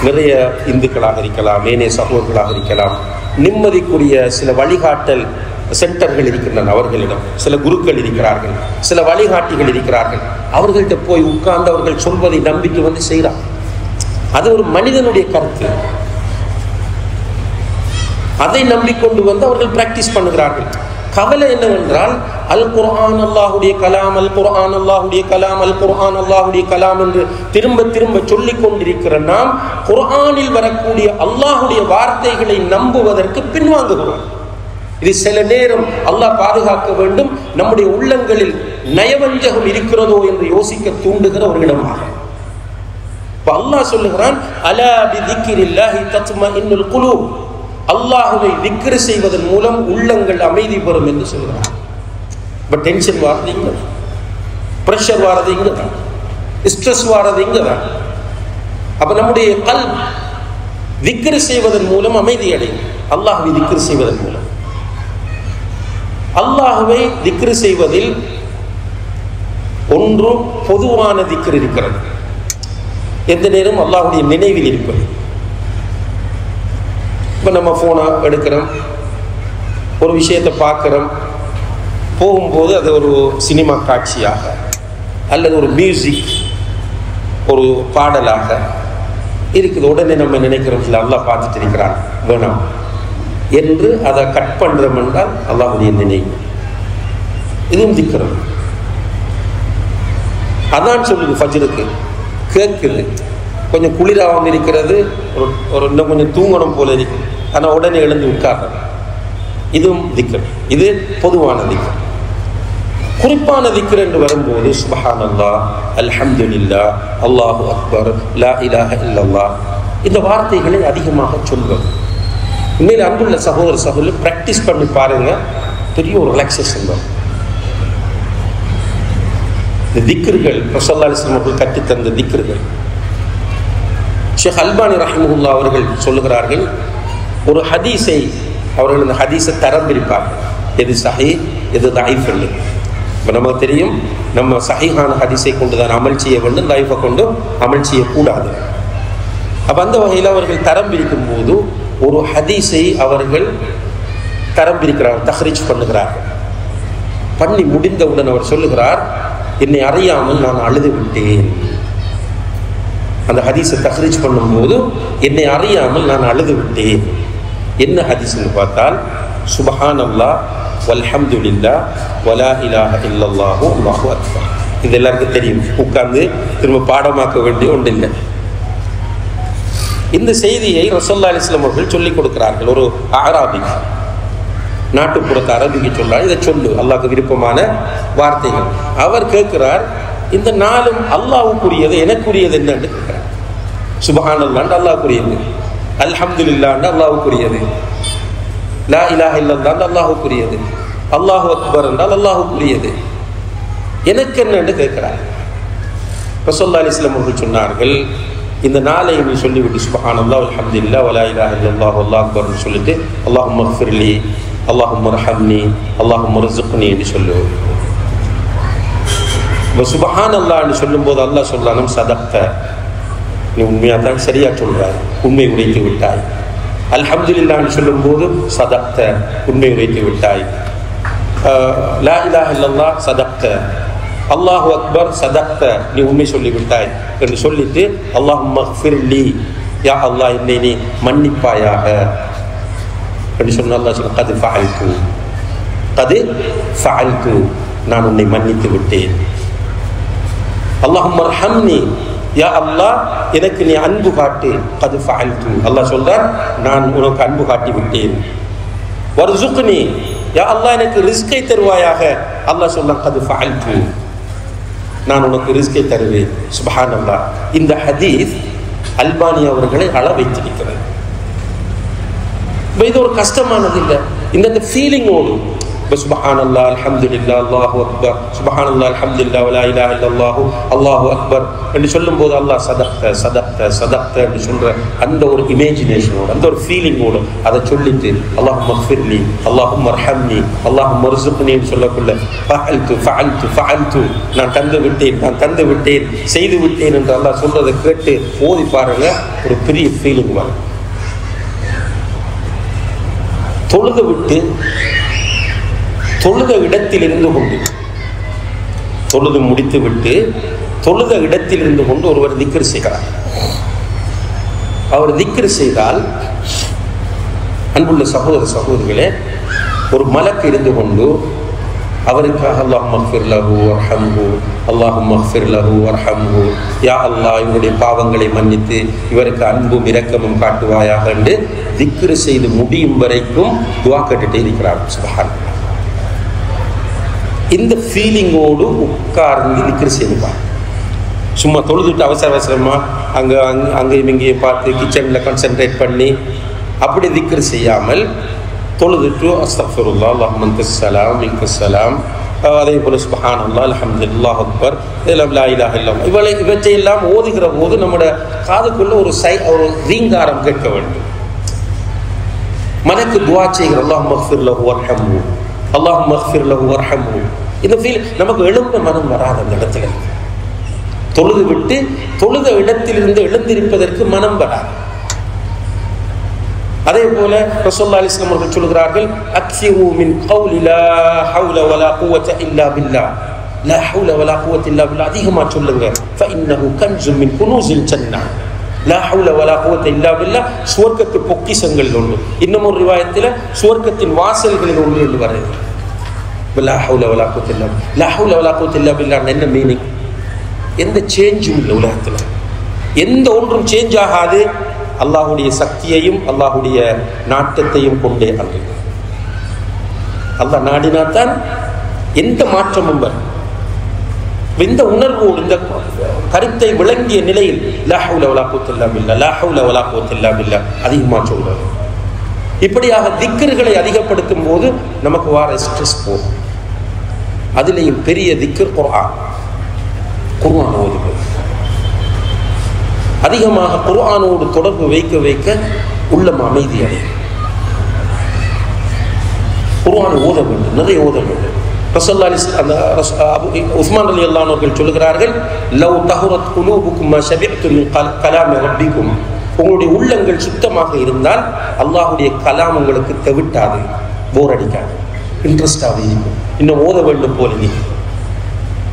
[SPEAKER 1] நிறைய இந்துக்களாக இருக்கலாம், ஏனைய சகோதரர்களாக இருக்கலாம், நிம்மதிக்குரிய சில வழிகாட்டல் சென்டர்கள் இருக்கின்றன. அவர்களிடம் சில குருக்கள் இருக்கிறார்கள், சில வழிகாட்டிகள் இருக்கிறார்கள். அவர்கள்ட்ட போய் உட்கார்ந்து அவர்கள் சொல்வதை நம்பிக்கை வந்து செய்கிறார். அது ஒரு மனிதனுடைய கருத்து. அதை நம்பிக்கொண்டு வந்து அவர்கள் பிராக்டிஸ் பண்ணுகிறார்கள். கவலை என்னவென்றால், அல் குர்ஆன் அல்லாஹுடைய கலாம், அல் குர்ஆன் அல்லாஹுடைய கலாம், அல் குர்ஆன் அல்லாஹுடைய கலாம் என்று திரும்ப திரும்ப சொல்லிக் கொண்டிருக்கிற நாம் குர்ஆனில் வரக்கூடிய அல்லாஹுடைய வார்த்தைகளை நம்புவதற்கு பின்வாங்குகிறோம். இது சில நேரம் அல்லாஹ் பாதுகாக்க வேண்டும், நம்முடைய உள்ளங்களில் நயவஞ்சகம் இருக்கிறதோ என்று யோசிக்க தூண்டுகிற ஒரு இடமாக. அல்லாஹ் சொல்லுகிறான், அலா பிதிக்ரில்லாஹி தத்மஇன்னுல் குலூப். அல்லாஹுவை திக்ர் செய்வதன் மூலம் உள்ளங்கள் அமைதி பெறும் என்று சொல்கிறார். இப்போ டென்ஷன் வாரது இங்க தான், ப்ரெஷர் வாரது இங்க தான், ஸ்ட்ரெஸ் வாரது இங்க தான். அப்ப நம்முடைய கல்ப் திக்ர் செய்வதன் மூலம் அமைதி அடையும். அல்லாஹுவை திக்ர் செய்வதன் மூலம். அல்லாஹுவை திக்ர் செய்வதில் ஒன்று பொதுவான திக்ர் இருக்கிறது. எந்த நேரம் அல்லாஹுடைய நினைவில் இருப்பது. இப்போ நம்ம ஃபோனை எடுக்கிறோம், ஒரு விஷயத்தை பார்க்குறோம், போகும்போது அது ஒரு சினிமா காட்சியாக அல்லது ஒரு மியூசிக், ஒரு பாடலாக இருக்குது. உடனே நம்ம நினைக்கிறோம், இல்லை அல்லாஹ் பார்த்துட்டு இருக்கிறான், வேணாம் என்று அதை கட் பண்ணுறோம் என்றால் அல்லாஹுடைய நினைவு. இதுவும் திக்ரம். அதான் சொல்லுது ஃபஜ்ருக்கு கேட்குது, கொஞ்சம் குளிராகவும் இருக்கிறது, ஒரு இன்னும் கொஞ்சம் தூங்கணும் போல இருக்குது, ஆனால் உடனே எழுந்து உட்கார்றது. இதுவும் திக்ர். இது பொதுவான திக்ர். குறிப்பான திக்ர் என்று வரும்போது சுப்ஹானல்லாஹ், அல்ஹம்துலில்லாஹ், அல்லாஹு அக்பர், லா இலாஹ இல்லல்லாஹ், இந்த வார்த்தைகளை அதிகமாக சொல்வது. உண்மையில் அன்புள்ள சகோதர சகோதரி பிராக்டிஸ் பண்ணி பாருங்க, பெரிய ஒரு ரிலாக்ஸேஷன் வரும். இந்த திக்ர்கள் ரசூலுல்லாஹி அலைஹி வஸல்லம் அவர்கள் கற்றுத்தந்த திக்ர்கள். ஷேக் அல்பானி ரஹிமஹுல்லா அவர்கள் சொல்லுகிறார்கள், ஒரு ஹதீஸை அவர்கள் அந்த ஹதீஸை தரம் பிரிப்பார்கள், எது சஹீஹ் எது தஈஃப் என்று. இப்போ நமக்கு தெரியும், நம்ம சஹீஹான ஹதீஸை கொண்டு தான் அமல் செய்ய வேண்டும், தஈஃபை கொண்டு அமல் செய்யக்கூடாது. அப்போ அந்த வகையில் அவர்கள் தரம் பிரிக்கும் போது ஒரு ஹதீஸை அவர்கள் தரம் பிரிக்கிறார்கள், தஹ்ரீஜ் பண்ணுகிறார்கள். பண்ணி முடிந்தவுடன் அவர் சொல்லுகிறார், என்னை அறியாமல் நான் அழுது விட்டேன். அந்த ஹதீஸை தஹ்ரீஜ் பண்ணும்போது என்னை அறியாமல் நான் அழுது விட்டேன். என்ன ஹதீஸ்னு பார்த்தால், சுப்ஹானல்லாஹ் வல்ஹம்துலில்லாஹ் வலா இலாஹ இல்லல்லாஹு அல்லாஹு அக்பர். இது எல்லாருக்கும் தெரியும், உட்கார்ந்து திரும்ப பாடமாக்க வேண்டிய ஒன்றில்லை. இந்த செய்தியை ரசூலுல்லாஹி அலைஹி வஸல்லம் அவர்கள் சொல்லிக் கொடுக்கிறார்கள். ஒரு அராபிக்கு, நாட்டுப்புறத்து அரபிக்கு சொல்றார், இதை சொல்லு, அல்லாஹ்க்கு விருப்பமான வார்த்தைகள். அவர் கேட்கிறார், இந்த நாளும் அல்லாஹ்வுக்குரியது, எனக்குரியது என்னன்னு கேட்கிறார். சுப்ஹானல்லாஹ் அல்லாஹ்வுக்குரியது, அல்ஹம்துலில்லாஹ் அல்லாஹ்வுக்குரியது, லா இலாஹ இல்லல்லாஹ் அல்லாஹ்வுக்குரியது, அல்லாஹு அக்பர் என்றால் அல்லாஹ்வுக்குரியது, எனக்கு என்னன்னு கேட்கிறார். ரசூலுல்லாஹி அலைஹி வஸல்லம் அவர்கள் சொன்னார்கள், இந்த நாளை நீ சொல்லிவிட்டு சுப்ஹானல்லாஹ் அல்ஹம்துலில்லாஹ் வலா இலாஹ இல்லல்லாஹ் அல்லாஹு அக்பர்னு சொல்லிட்டு அல்லாஹும்ம ஃபிர்லி, அல்லாஹும்ம ரஹம்னி, அல்லாஹும்ம ரிஸ்க்னி என்று சொல்லு. இப்போ சுப்ஹானல்லாஹ்னு சொல்லும்போது அல்லாஹ் சொல்லணும் சதக்த, நீ உண்மையாக தான் சரியா சொல்றாய், உண்மை உரைத்து விட்டாய். அல்ஹம்துலில்லாஹ்னு சொல்லும்போது சதக்த, உண்மை உரைத்து விட்டாய். லா இலாஹ இல்லல்லாஹ் சதக்த, அல்லாஹு அக்பர் சதக்த, நீ உண்மை சொல்லிவிட்டாய் என்று சொல்லிட்டு அல்லாஹும்ம ஃபிர்லி, யா அல்லாஹ் என்னை நீ மன்னிப்பாயாக என்று சொன்ன அல்லாஹ் சொல்ல கது ஃபஅல்து, கது ஃபஅல்து, நான் உன்னை மன்னித்து விட்டேன். அல்லாஹும்ம அர்ஹம்னி, யா அல்லாஹ் எனக்கு நீ அன்பு காட்டு, கது ஃபஅல்து, அல்லாஹ் சொல்றார் நான் உனக்கு அன்பு காட்டி விட்டேன். வர்சுக்னி, யா அல்லாஹ் எனக்கு ரிஸ்கை தருவாயாக, அல்லாஹ் சொல்றான் கது ஃபஅல்து, நான் உனக்கு ரிஸ்கை தருவேன். சுப்ஹானல்லாஹ். இந்த ஹதீஸ் அல்பானி அவர்களை அள வைத்திருக்கிறது. இது ஒரு கஷ்டமானது இல்லை. இந்த ஃபீலிங்கோடு சுப்ஹானல்லாஹ் அல்ஹம்துலில்லாஹ் அல்லாஹு அக்பர், சுப்ஹானல்லாஹ் அல்ஹம்துலில்லாஹ் வலா இலாஹ இல்லல்லாஹு அல்லாஹு அக்பர் என்று சொல்லும்போது அல்லாஹ் சதக்த சதக்த சதக்த என்று சொல்ற அந்த ஒரு இமேஜினேஷனோடு, அந்த ஒரு ஃபீலிங்கோடு அதை சொல்லிட்டு அல்லாஹும்ம ஃபிர்லி, அல்லாஹும்ம அர்ஹம்னி, அல்லாஹும்ம ர்ஸுக்னி சொல்லக்குள்ள ஃபஅல்து ஃபஅல்து ஃபஅல்து, நான் தந்து விட்டேன், நான் தந்து விட்டேன், செய்து விட்டேன் என்று அல்லாஹ் சொல்றதை கேட்டு ஓதி பாருங்க, ஒரு பெரிய ஃபீலிங் வரும். தொழுது விட்டு தொழுத இடத்தில் இருந்து கொண்டு, தொழுது முடித்து விட்டு தொழுத இடத்தில் இருந்து கொண்டு ஒருவர் திக்ர் செய்கிறார். அவர் திக்ர் செய்தால் அன்புள்ள சகோதர சகோதரிகளே, ஒரு மலக்கு இருந்து கொண்டு அவருக்காக அல்லாஹும்ம ஃபிர் லஹு வர்ஹம்ஹு, அல்லாஹும்ம ஃபிர் லஹு வர்ஹம்ஹு, யா அல்லாஹ் இவருடைய பாவங்களை மன்னித்து இவருக்கு அன்பும் இரக்கமும் காட்டுவாயாக என்று திக்ர் செய்து முடியும் வரைக்கும் துஆ கேட்டுட்டே இருக்கிறார். சுப்ஹானல்லாஹ். இந்த ஃபீலிங்கோடு உட்கார்ந்து திக்ர் செய்வார். சும்மா தொழுதுட்டு அவசர அவசரமா அங்கேயும் இங்கேயும் பார்த்து கிச்சனில் கான்சென்ட்ரேட் பண்ணி அப்படி திக்ர் செய்யாமல் தொழுதுட்டு அஸ்தக்ஃபிருல்லாஹ் அல்லாஹும்ம அன்தஸ் ஸலாம் மின்கஸ் ஸலாம், அதே போல சுப்ஹானல்லாஹ் அல்ஹம்துலில்லாஹ் அக்பர், இதெல்லாம் லா இலாஹ இல்லல்லாஹ், இவற்றையெல்லாம் ஓதுகிற போது நம்முடைய காதுக்குள்ள ஒரு ரீங்காரம் கேட்க வேண்டும். மனக்கு துஆ செய்கிற அல்லாஹும்ம ஃபிர் லஹு வர்ஹம்ஹு, அல்லாஹும்ம ஃபிர் லஹு வர்ஹம்ஹு, இந்த ஃபீல் நமக்கு எழுந்த மனம் வராத அந்த இடத்துல. தொழுது விட்டு தொழுத இடத்திலிருந்து எழுந்திருப்பதற்கு மனம் வராது. அதே போல ரசூலுல்லாஹி அலைஹி வஸல்லம் அவர்கள் சொல்கிறார்கள், அக்ஸிரு மின் கௌலி லா ஹவுல வலா குவத இல்லா பில்லாஹ், லா ஹவுல வலா குவத இல்லா பில்லாஹ் அதிகமா சொல்லுங்க. ஃபஇன்னஹு கன்ஸும் மின் குனூஸில் ஜன்னah, லா ஹவுல வலா குவத இல்லா பில்லாஹ் சுவர்க்கத்து பொக்கிஷங்கள் ஒன்று, இன்னும் ஒரு ரிவாயத்தில் சுவர்க்கத்தின் வாசல்களில் ஒன்று என்று வருது. லா ஹவுல வலா குவத இல்லா பில்லாஹ், லா ஹவுல வலா குவத இல்லா பில்லாஹ் என்ன மீனிங்? எந்த சேஞ்சும் இல்லை உலகத்தில், எந்த ஒன்றும் சேஞ்ச் ஆகாது. அல்லாஹுடைய சக்தியையும் அல்லாஹுடைய நாட்டத்தையும் கொண்டே அல்ல. அல்லாஹ் நாடினாத்தான் எந்த மாற்றமும் வரும். இந்த உணர்வோடு இந்த கருத்தை விளங்கிய நிலையில் லா ஹவுல வலா குவத இல்லா பில்லாஹ், லா ஹவுல வலா குவத இல்லா பில்லாஹ் அதிகமாக சொல்றாரு. இப்படியாக திக்ர்களை அதிகப்படுத்தும் போது நமக்கு வார ஸ்ட்ரெஸ் போகும். அதிலேயும் பெரிய திக்ர் குர்ஆன் ஓதுவது. அதிகமாக குர்ஆனோடு தொடர்பு வைக்க வைக்க உள்ளம் அமைதி அடையும். குர்ஆனை ஓத வேண்டும், நிறைய ஓத வேண்டும். ரசூலுல்லாஹி உஸ்மான் ரலியல்லாஹு அன்ஹு அவர்கள் சொல்கிறார்கள், லவ் தஹுரத் குலூபுக்கும் மா ஷபிஅது மின் கலாம் ரப்பிக்கும், உங்களுடைய உள்ளங்கள் சுத்தமாக இருந்தால் அல்லாஹ்வுடைய கலாம் உங்களுக்கு தவிட்டாது, போர் அடிக்காது, இன்ட்ரெஸ்டாக இருக்கும், இன்னும் ஓத வேண்டும் போல நீங்க.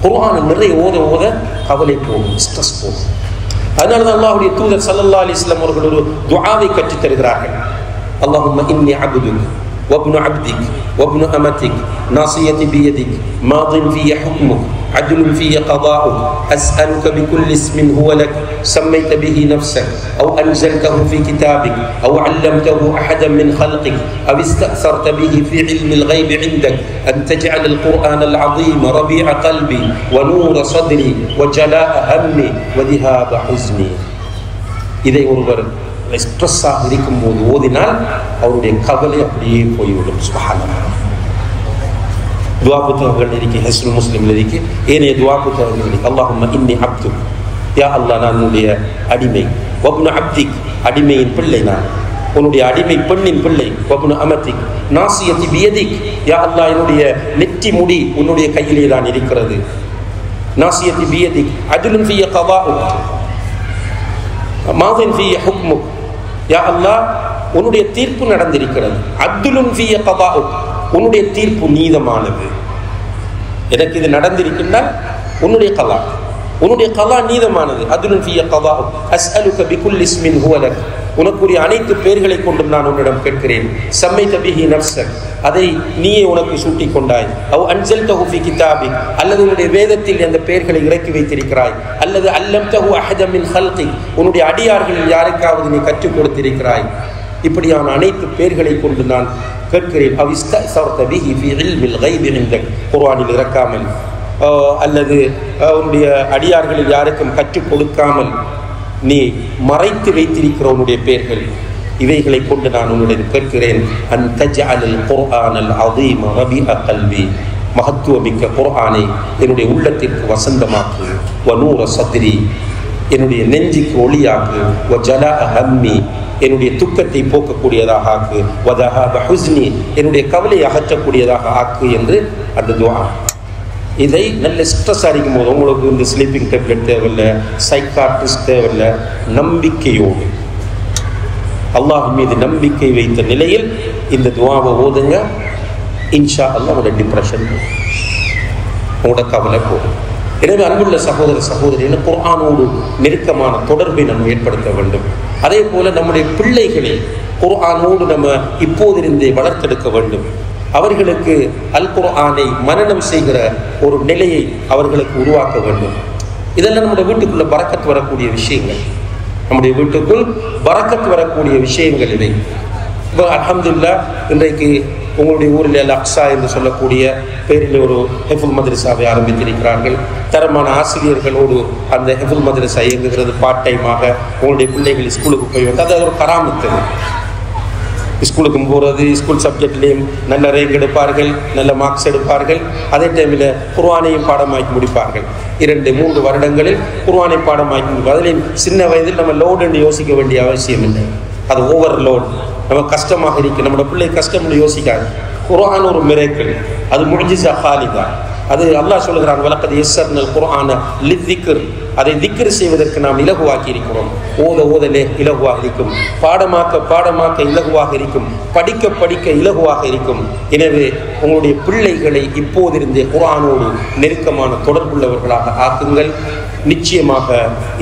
[SPEAKER 1] குர்ஆனை நிறைய ஓத ஓத கவலை போகும், ஸ்ட்ரெஸ் போகும். அதனால தான் அல்லாஹ்வுடைய தூதர் ஸல்லல்லாஹு அலைஹி வஸல்லம் அவர்கள் ஒரு துஆவை கற்றுத் தருகிறார்கள். அல்லாஹும்ம இன்னி அப்துக் وابن عبدك وابن أمتك ناصيتي بيدك ماض في حكمك عدل في قضاؤك أسألك بكل اسم هو لك سميت به نفسك أو أنزلته في كتابك أو علمته أحدا من خلقك أو استأثرت به في علم الغيب عندك أن تجعل القرآن العظيم ربيع قلبي ونور صدري وجلاء همي وذهاب حزني. إذا ஒருவர் ஸ்ட்ரெஸ்ஸாக இருக்கும்போது ஓதினால் அவருடைய கவலை அப்படியே போய்விடும். சுப்ஹானல்லாஹ். துஆ புத்தகங்கள் இருக்கு, ஹிஸ்னுல் முஸ்லிம்ல இருக்கு, ஏனைய துஆ புத்தகங்கள் இருக்கு. அல்லாஹும்ம இன்னி அப்துக், யா அல்லாஹ் நான் உன்னுடைய அடிமை, வப்னு அப்திக் அடிமையின் பிள்ளை, நான் உன்னுடைய அடிமை பெண்ணின் பிள்ளை, வப்னு அமத்திக் நாசியத்தி பியதிக், யா அல்லாஹ் என்னுடைய நெற்றி முடி உன்னுடைய கையிலே தான் இருக்கிறது, நாசியத்தி பியதிக் அத்லுன் ஃபிய கதாஉக் மாதின் ஃபிய ஹுக்முக். யா அல்லாஹ், உன்னுடைய தீர்ப்பு நடந்திருக்கிறது. அத்லுன் ஃபிய கதாஉக், உன்னுடைய தீர்ப்பு நீதமானது. எனக்கு இது நடந்திருக்கின்றால் உன்னுடைய கலா, உன்னுடைய கலா நீதமானது. அத்லுன் ஃபிய கதாஉக் அஸ்அலுக பிகுல்லி இஸ்மின் ஹுவ லக், உனக்குரிய அனைத்து பெயர்களை கொண்டும் நான் உன்னிடம் கேட்கிறேன். சம்மைத பிஹி நஃப்ஸக், அதை நீயே உனக்கு சூட்டிக் கொண்டாய். அவ் அன்ஸல்தஹு ஃபீ கிதாபிக், அல்லது உன்னுடைய வேதத்தில் அந்த பெயர்களை இறக்கி வைத்திருக்கிறாய். அல்லது அல்லம்தஹு அஹத மின் ஹல்கிக், உன்னுடைய அடியார்களில் யாருக்காவது நீ கற்றுக் கொடுத்திருக்கிறாய். இப்படியான அனைத்து பெயர்களை கொண்டு நான் கேட்கிறேன். அவ் இஸ்தஸர்த பிஹி ஃபீ இல்மில் கைபி இன்தக், குர்ஆனில் இறக்காமல் அல்லது உன்னுடைய அடியார்களில் யாருக்கும் கற்றுக் கொடுக்காமல் நீ மறைத்து வைத்திருக்கிற உன்னுடைய பெயர்கள், இவைகளை கொண்டு நான் உன்னுடைய கேட்கிறேன். அன் தஜ்அல் குர்ஆனல் அதீம ரபிஅ கல்பி, மகத்துவமிக்க குர்ஆனை என்னுடைய உள்ளத்திற்கு வசந்தமாக்கு. வ நூர சத்ரி, என்னுடைய நெஞ்சுக்கு ஒளியாக்கு. வ ஜலாஅ ஹம்மி, என்னுடைய துக்கத்தை போக்கக்கூடியதாக ஆக்கு. வ தஹாப ஹுஸ்னி, என்னுடைய கவலையை அகற்றக்கூடியதாக ஆக்கு என்று அந்த துஆ. இதை நல்ல ஸ்ட்ரெஸ் அடிக்கும் போது உங்களுக்கு இந்த ஸ்லீப்பிங் டேப்லெட் தேவையில்லை, சைக்காட்ரிஸ்ட் தேவையில்லை, நம்பிக்கையோடு அல்லாஹ் மீது நம்பிக்கை வைத்த நிலையில் இந்த துஆவை ஓதுங்க. இன்ஷா அல்லாஹ் உங்களோட டிப்ரெஷன், உங்களோட கவலை போகும். எனவே அன்புள்ள சகோதர சகோதரிகள், குர்ஆனோடு நெருக்கமான தொடர்பை நம்ம ஏற்படுத்த வேண்டும். அதே போல நம்முடைய பிள்ளைகளை குர்ஆனோடு நம்ம இப்போதிருந்தே வளர்த்தெடுக்க வேண்டும். அவர்களுக்கு அல் குர்ஆனை மனனம் செய்கிற ஒரு நிலையை அவர்களுக்கு உருவாக்க வேண்டும். இதெல்லாம் நம்முடைய வீட்டுக்குள்ள பரக்கத் வரக்கூடிய விஷயங்கள், நம்முடைய வீட்டுக்குள் பரக்கத் வரக்கூடிய விஷயங்கள் இவை. இப்போ அல்ஹம்துலில்லாஹ், இன்றைக்கு உங்களுடைய ஊரில் அல் அக்ஸா என்று சொல்லக்கூடிய பேரில் ஒரு ஹெஃபுல் மദ്രஸாவை ஆரம்பித்திருக்கிறார்கள். தரமான ஆசிரியர்களோடு அந்த ஹெஃபுல் மദ്രஸா இயங்குகிறது. பார்ட் டைமாக உங்களுடைய பிள்ளைகள் ஸ்கூலுக்கு போய் வந்து அது ஒரு கராமத்து. ஸ்கூலுக்கும் போகிறது, ஸ்கூல் சப்ஜெக்ட்லேயும் நல்ல ரேங்க் எடுப்பார்கள், நல்ல மார்க்ஸ் எடுப்பார்கள். அதே டைமில் குர்ஆனையும் பாடமாக்கி முடிப்பார்கள். 2-3 வருடங்களில் குர்ஆனை பாடமாக்கி முடிப்பார்கள். அதுலேயும் சின்ன வயதில் நம்ம லோடு என்று யோசிக்க வேண்டிய அவசியம் இல்லை. அது ஓவர் லோட், நம்ம கஷ்டமாக இருக்கு, நம்மளோட பிள்ளை கஷ்டம் யோசிக்காது. குர்ஆன் ஒரு மிரேக்கிள், அது முஅ்ஜிஸா காலிதா. அது அல்லாஹ் சொல்லுகிறான், வலக்கத் யஸ்ஸர்னல் குர்ஆன லிذிக்ர், அதை திக்ர் செய்வதற்கு நாம் இலகுவாக்கி இருக்கிறோம். ஓத ஓதலே இலகுவாக இருக்கும், பாடமாக்க இலகுவாக இருக்கும், படிக்க இலகுவாக இருக்கும். எனவே உங்களுடைய பிள்ளைகளை இப்போதிருந்தே குர்ஆனோடு நெருக்கமான தொடர்புள்ளவர்களாக ஆக்குங்கள். நிச்சயமாக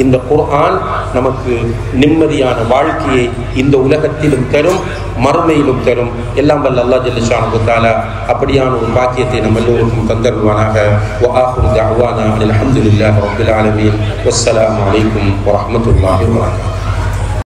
[SPEAKER 1] இந்த குர்ஆன் நமக்கு நிம்மதியான வாழ்க்கையை இந்த உலகத்திலும் தரும், மறுமையிலும் தரும். எல்லாம் வல்ல அல்லாஹ் ஜல்ல ஷானஹு தஆலா அப்படியான ஒரு பாக்கியத்தை நம்ம எல்லோருக்கும் தந்தருவானாக. வ ஆகிரு தஅவானா அல்ஹம்துலில்லாஹி ரப்பில் ஆலமீன். வஸ்ஸலாமு அலைக்கும் வரஹ்மத்துல்லாஹி வபரகாத்துஹு.